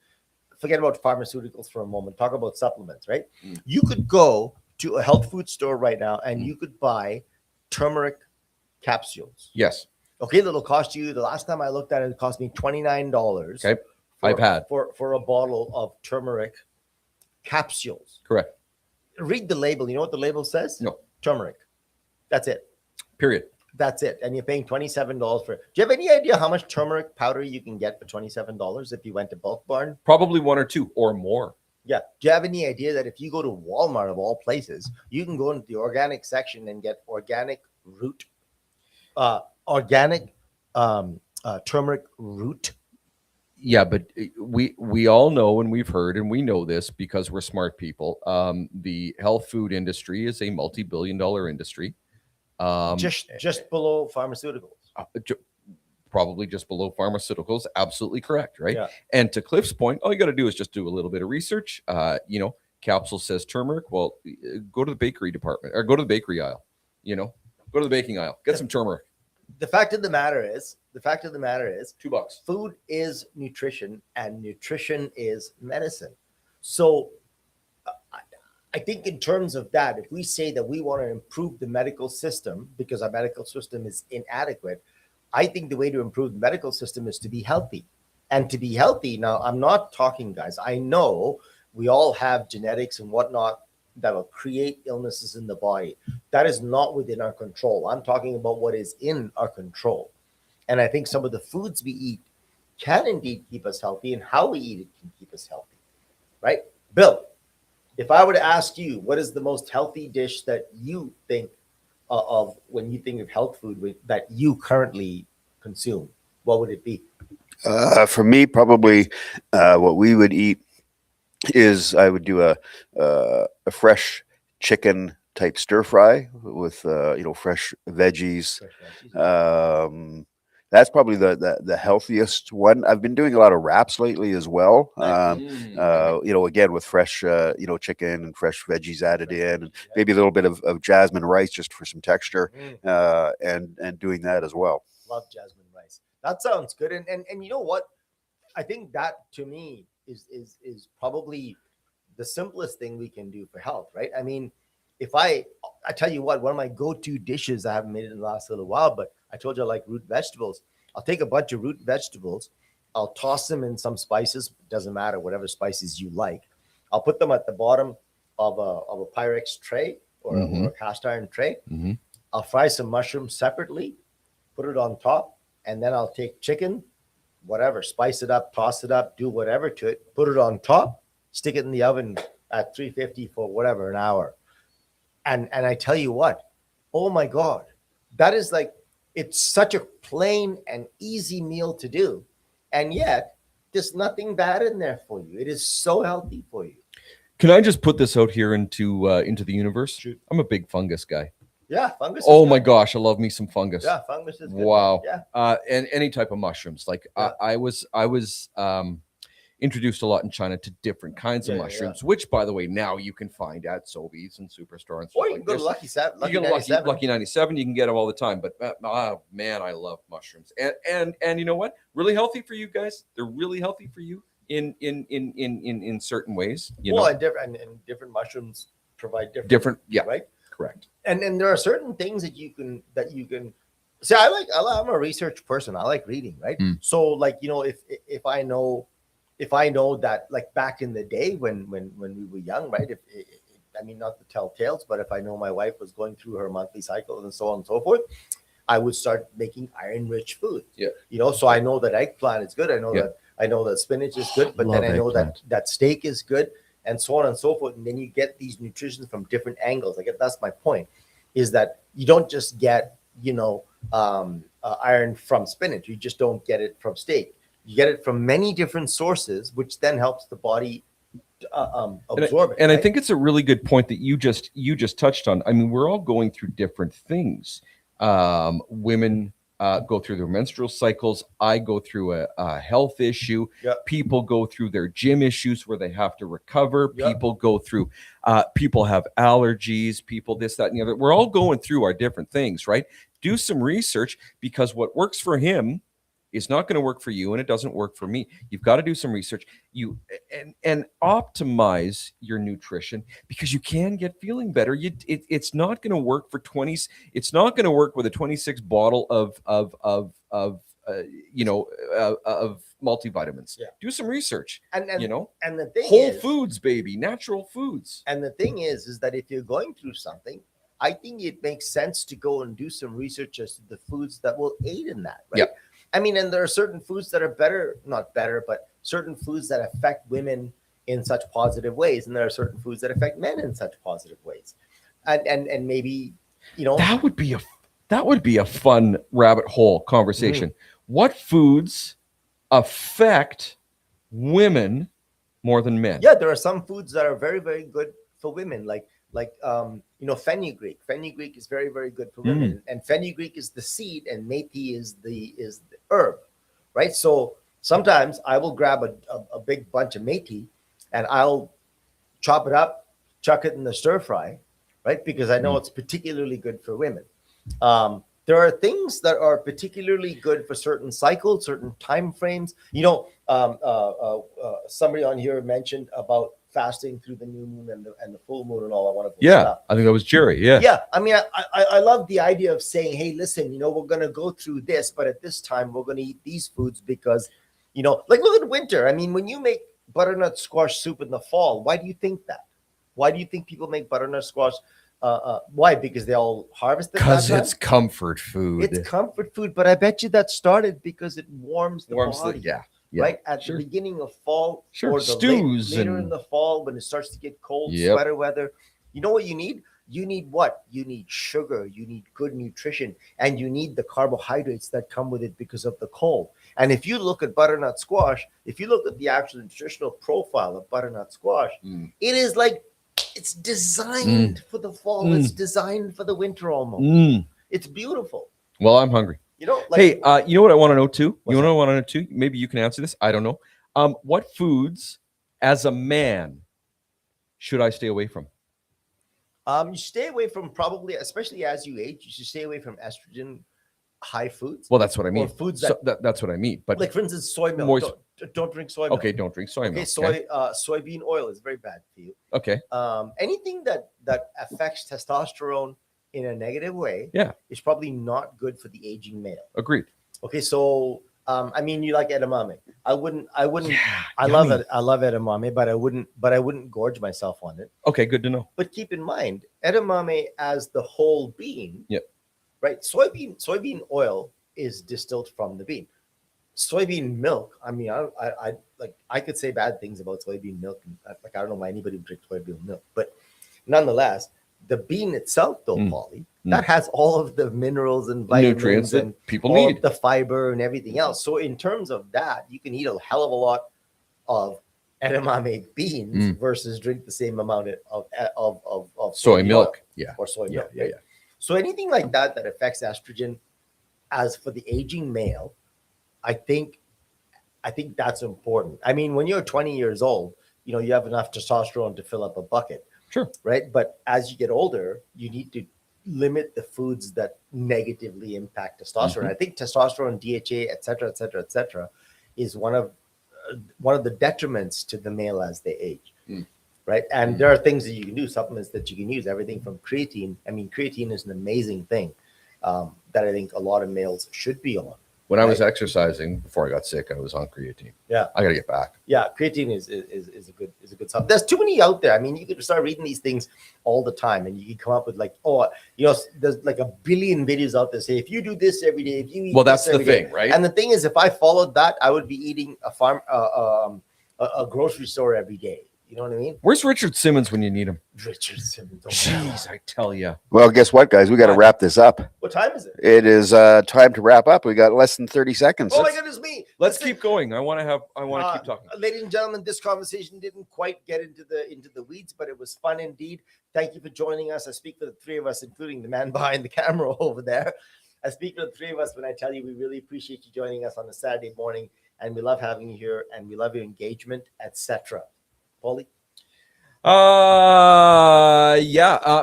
Speaker 1: forget about pharmaceuticals for a moment. Talk about supplements, right? You could go to a health food store right now and you could buy turmeric capsules.
Speaker 2: Yes.
Speaker 1: Okay, that'll cost you. The last time I looked at it, it cost me $29.
Speaker 2: Okay. I've had
Speaker 1: for a bottle of turmeric capsules.
Speaker 2: correct.
Speaker 1: Read the label. You know what the label says?
Speaker 2: No.
Speaker 1: Turmeric. That's it.
Speaker 2: Period.
Speaker 1: That's it. And you're paying $27 for it. Do you have any idea how much turmeric powder you can get for $27 if you went to Bulk Barn?
Speaker 2: Probably one or two or more.
Speaker 1: Yeah. Do you have any idea that if you go to Walmart of all places, you can go into the organic section and get organic turmeric root?
Speaker 2: Yeah, but we all know and we've heard and we know this because we're smart people. The health food industry is a multi-billion-dollar industry.
Speaker 1: Just below pharmaceuticals.
Speaker 2: Probably just below pharmaceuticals. Absolutely correct, right?
Speaker 1: Yeah.
Speaker 2: And to Cliff's point, all you got to do is just do a little bit of research. Capsule says turmeric. Well, go to the bakery department or go to the bakery aisle. Go to the baking aisle. Get some turmeric.
Speaker 1: The fact of the matter is,
Speaker 2: $2.
Speaker 1: food is nutrition and nutrition is medicine. So I think in terms of that, if we say that we want to improve the medical system because our medical system is inadequate, I think the way to improve the medical system is to be healthy. And to be healthy, now I'm not talking, guys, I know we all have genetics and whatnot that will create illnesses in the body. That is not within our control. I'm talking about what is in our control. And I think some of the foods we eat can indeed keep us healthy, and how we eat it can keep us healthy, right? Bill, if I were to ask you, what is the most healthy dish that you think of when you think of health food that you currently consume, what would it be?
Speaker 3: For me, probably what we would eat is I would do a fresh chicken type stir fry with fresh veggies. That's probably the healthiest one. I've been doing a lot of wraps lately as well. Again with fresh chicken and fresh veggies added in, and maybe a little bit of jasmine rice just for some texture, and doing that as well.
Speaker 1: Love jasmine rice. That sounds good. And you know what? I think that to me is probably the simplest thing we can do for health, right? I mean, if I tell you what, one of my go-to dishes, I haven't made it in the last little while, but I told you I like root vegetables. I'll take a bunch of root vegetables. I'll toss them in some spices. Doesn't matter, whatever spices you like. I'll put them at the bottom of a Pyrex tray or a cast iron tray.
Speaker 2: Mm-hmm.
Speaker 1: I'll fry some mushrooms separately, put it on top, and then I'll take chicken, whatever, spice it up, toss it up, do whatever to it, put it on top, stick it in the oven at 350 for whatever, an hour. And I tell you what, oh my God, that is like, it's such a plain and easy meal to do. And yet there's nothing bad in there for you. It is so healthy for you.
Speaker 2: Can I just put this out here into the universe?
Speaker 1: Shoot.
Speaker 2: I'm a big fungus guy.
Speaker 1: Yeah, fungus.
Speaker 2: Oh my gosh, I love me some fungus.
Speaker 1: Yeah, fungus is good.
Speaker 2: Wow.
Speaker 1: Yeah.
Speaker 2: And any type of mushrooms. Like
Speaker 1: Yeah.
Speaker 2: I was introduced a lot in China to different kinds of mushrooms, which, by the way, now you can find at Sobeys and Superstore and stuff
Speaker 1: Or you
Speaker 2: like
Speaker 1: can go
Speaker 2: this.
Speaker 1: to Lucky 97.
Speaker 2: You can Lucky 97. You can get them all the time. But man, I love mushrooms. And you know what? Really healthy for you guys. They're really healthy for you in certain ways.
Speaker 1: And different mushrooms provide
Speaker 2: different. Yeah,
Speaker 1: right.
Speaker 2: Correct.
Speaker 1: And there are certain things that you can see. I'm a research person. I like reading, right? So like, if I know that, like back in the day when we were young, right? I mean, not to tell tales, but if I know my wife was going through her monthly cycle and so on and so forth, I would start making iron-rich food. Yeah. So I know that eggplant is good. I know that spinach is good, but then I know that steak is good, and so on and so forth. And then you get these nutritions from different angles. Like, that's my point, is that you don't just get, iron from spinach. You just don't get it from steak. You get it from many different sources, which then helps the body absorb it.
Speaker 2: And right? I think it's a really good point that you just touched on. I mean, we're all going through different things. Women go through their menstrual cycles. I go through a health issue.
Speaker 1: Yep.
Speaker 2: People go through their gym issues where they have to recover.
Speaker 1: Yep.
Speaker 2: People go through, people have allergies, people this, that, and the other. We're all going through our different things, right? Do some research, because what works for him is not going to work for you, and it doesn't work for me. You've got to do some research. You and optimize your nutrition, because you can get feeling better. It's not going to work for 20s. It's not going to work with a 26 bottle of of multivitamins.
Speaker 1: Yeah.
Speaker 2: Do some research.
Speaker 1: And and the thing
Speaker 2: Whole
Speaker 1: is,
Speaker 2: foods, baby, natural foods.
Speaker 1: And the thing is that if you're going through something, I think it makes sense to go and do some research as to the foods that will aid in that, right?
Speaker 2: Yeah.
Speaker 1: I mean, and there are certain foods that are not better, but certain foods that affect women in such positive ways, and there are certain foods that affect men in such positive ways, and maybe
Speaker 2: that would be a fun rabbit hole conversation. What foods affect women more than men?
Speaker 1: Yeah, there are some foods that are very, very good for women, like fenugreek. Fenugreek is very, very good for women, and fenugreek is the seed, and methi is the herb, right? So sometimes I will grab a big bunch of methi, and I'll chop it up, chuck it in the stir fry, right? Because I know it's particularly good for women. There are things that are particularly good for certain cycles, certain time frames. Somebody on here mentioned about fasting through the new moon and the full moon and all that wonderful stuff.
Speaker 2: I think that was Jerry. Yeah.
Speaker 1: I mean, I love the idea of saying, hey, listen, we're going to go through this, but at this time we're going to eat these foods because, like look at winter. I mean, when you make butternut squash soup in the fall, why do you think that? Why do you think people make butternut squash? Why? Because they all harvest it.
Speaker 2: Because it's comfort food.
Speaker 1: It's comfort food, but I bet you that started because it warms the body.
Speaker 2: Yeah.
Speaker 1: Right at the beginning of fall, or the
Speaker 2: stews
Speaker 1: later in the fall when it starts to get cold, sweater weather. You know what you need? You need what? You need sugar. You need good nutrition, and you need the carbohydrates that come with it because of the cold. And if you look at butternut squash, if you look at the actual nutritional profile of butternut squash, it is like it's designed for the fall. It's designed for the winter almost. It's beautiful.
Speaker 2: Well, I'm hungry. Hey, you know what I want to know too? Maybe you can answer this. I don't know. What foods, as a man, should I stay away from?
Speaker 1: You stay away from probably, especially as you age, you should stay away from estrogen high foods.
Speaker 2: Well, that's what I mean.
Speaker 1: Or foods
Speaker 2: that's what I mean. But
Speaker 1: like, for instance, soy milk. Don't drink soy milk.
Speaker 2: Okay, don't drink soy milk.
Speaker 1: Soybean oil is very bad for you.
Speaker 2: Okay.
Speaker 1: Anything that affects testosterone in a negative way, is probably not good for the aging male.
Speaker 2: Agreed.
Speaker 1: Okay, so I mean, you like edamame. I wouldn't.
Speaker 2: Yeah,
Speaker 1: I love it. I love edamame, but I wouldn't gorge myself on it.
Speaker 2: Okay, good to know.
Speaker 1: But keep in mind, edamame as the whole bean.
Speaker 2: Yep.
Speaker 1: Right. Soybean oil is distilled from the bean. Soybean milk. I mean, I could say bad things about soybean milk. Like, I don't know why anybody would drink soybean milk, but nonetheless, the bean itself, though, Podlie, that has all of the minerals and vitamins,
Speaker 2: nutrients
Speaker 1: and
Speaker 2: that people
Speaker 1: all
Speaker 2: need,
Speaker 1: of the fiber and everything else. So in terms of that, you can eat a hell of a lot of edamame beans versus drink the same amount of
Speaker 2: soy milk,
Speaker 1: or soy milk.
Speaker 2: Yeah.
Speaker 1: So anything like that affects estrogen, as for the aging male, I think that's important. I mean, when you're 20 years old, you have enough testosterone to fill up a bucket.
Speaker 2: Sure.
Speaker 1: Right. But as you get older, you need to limit the foods that negatively impact testosterone. I think testosterone, DHA, et cetera, is one of the detriments to the male as they age. Right. And there are things that you can do, supplements that you can use, everything from creatine. I mean, creatine is an amazing thing that I think a lot of males should be on.
Speaker 2: When I was exercising before I got sick, I was on creatine.
Speaker 1: Yeah,
Speaker 2: I got to get back. Yeah,
Speaker 1: creatine is a good supplement. There's too many out there. I mean, you could start reading these things all the time, and you can come up with there's like a billion videos out there say if you do this every day, if you eat.
Speaker 2: Well, that's the thing, right?
Speaker 1: And the thing is, if I followed that, I would be eating a grocery store every day. You know what I mean?
Speaker 2: Where's Richard Simmons when you need him?
Speaker 1: Richard Simmons.
Speaker 2: Jeez, I tell you.
Speaker 3: Well, guess what, guys? We got to wrap this up.
Speaker 1: What time is it?
Speaker 3: It is time to wrap up. We got less than 30 seconds.
Speaker 1: Oh my goodness me!
Speaker 2: Let's keep going. I want to keep talking.
Speaker 1: Ladies and gentlemen, this conversation didn't quite get into the weeds, but it was fun indeed. Thank you for joining us. I speak for the three of us, including the man behind the camera over there. I speak for the three of us when I tell you we really appreciate you joining us on a Saturday morning, and we love having you here, and we love your engagement, etc. Podlie?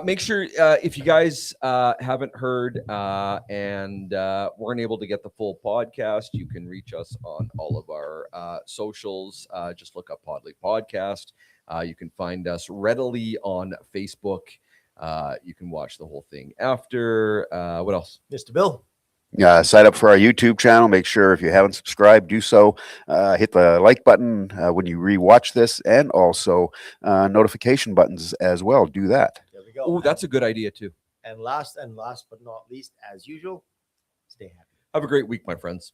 Speaker 2: Make sure if you guys haven't heard and weren't able to get the full podcast, you can reach us on all of our socials. Just look up Podlie Podcast. You can find us readily on Facebook. You can watch the whole thing after. What else?
Speaker 1: Mr. Bill.
Speaker 3: Sign up for our YouTube channel. Make sure if you haven't subscribed, do so. Hit the like button when you rewatch this, and also notification buttons as well. Do that.
Speaker 1: There we go.
Speaker 2: Oh, that's a good idea too.
Speaker 1: And last but not least, as usual, stay happy.
Speaker 2: Have a great week, my friends.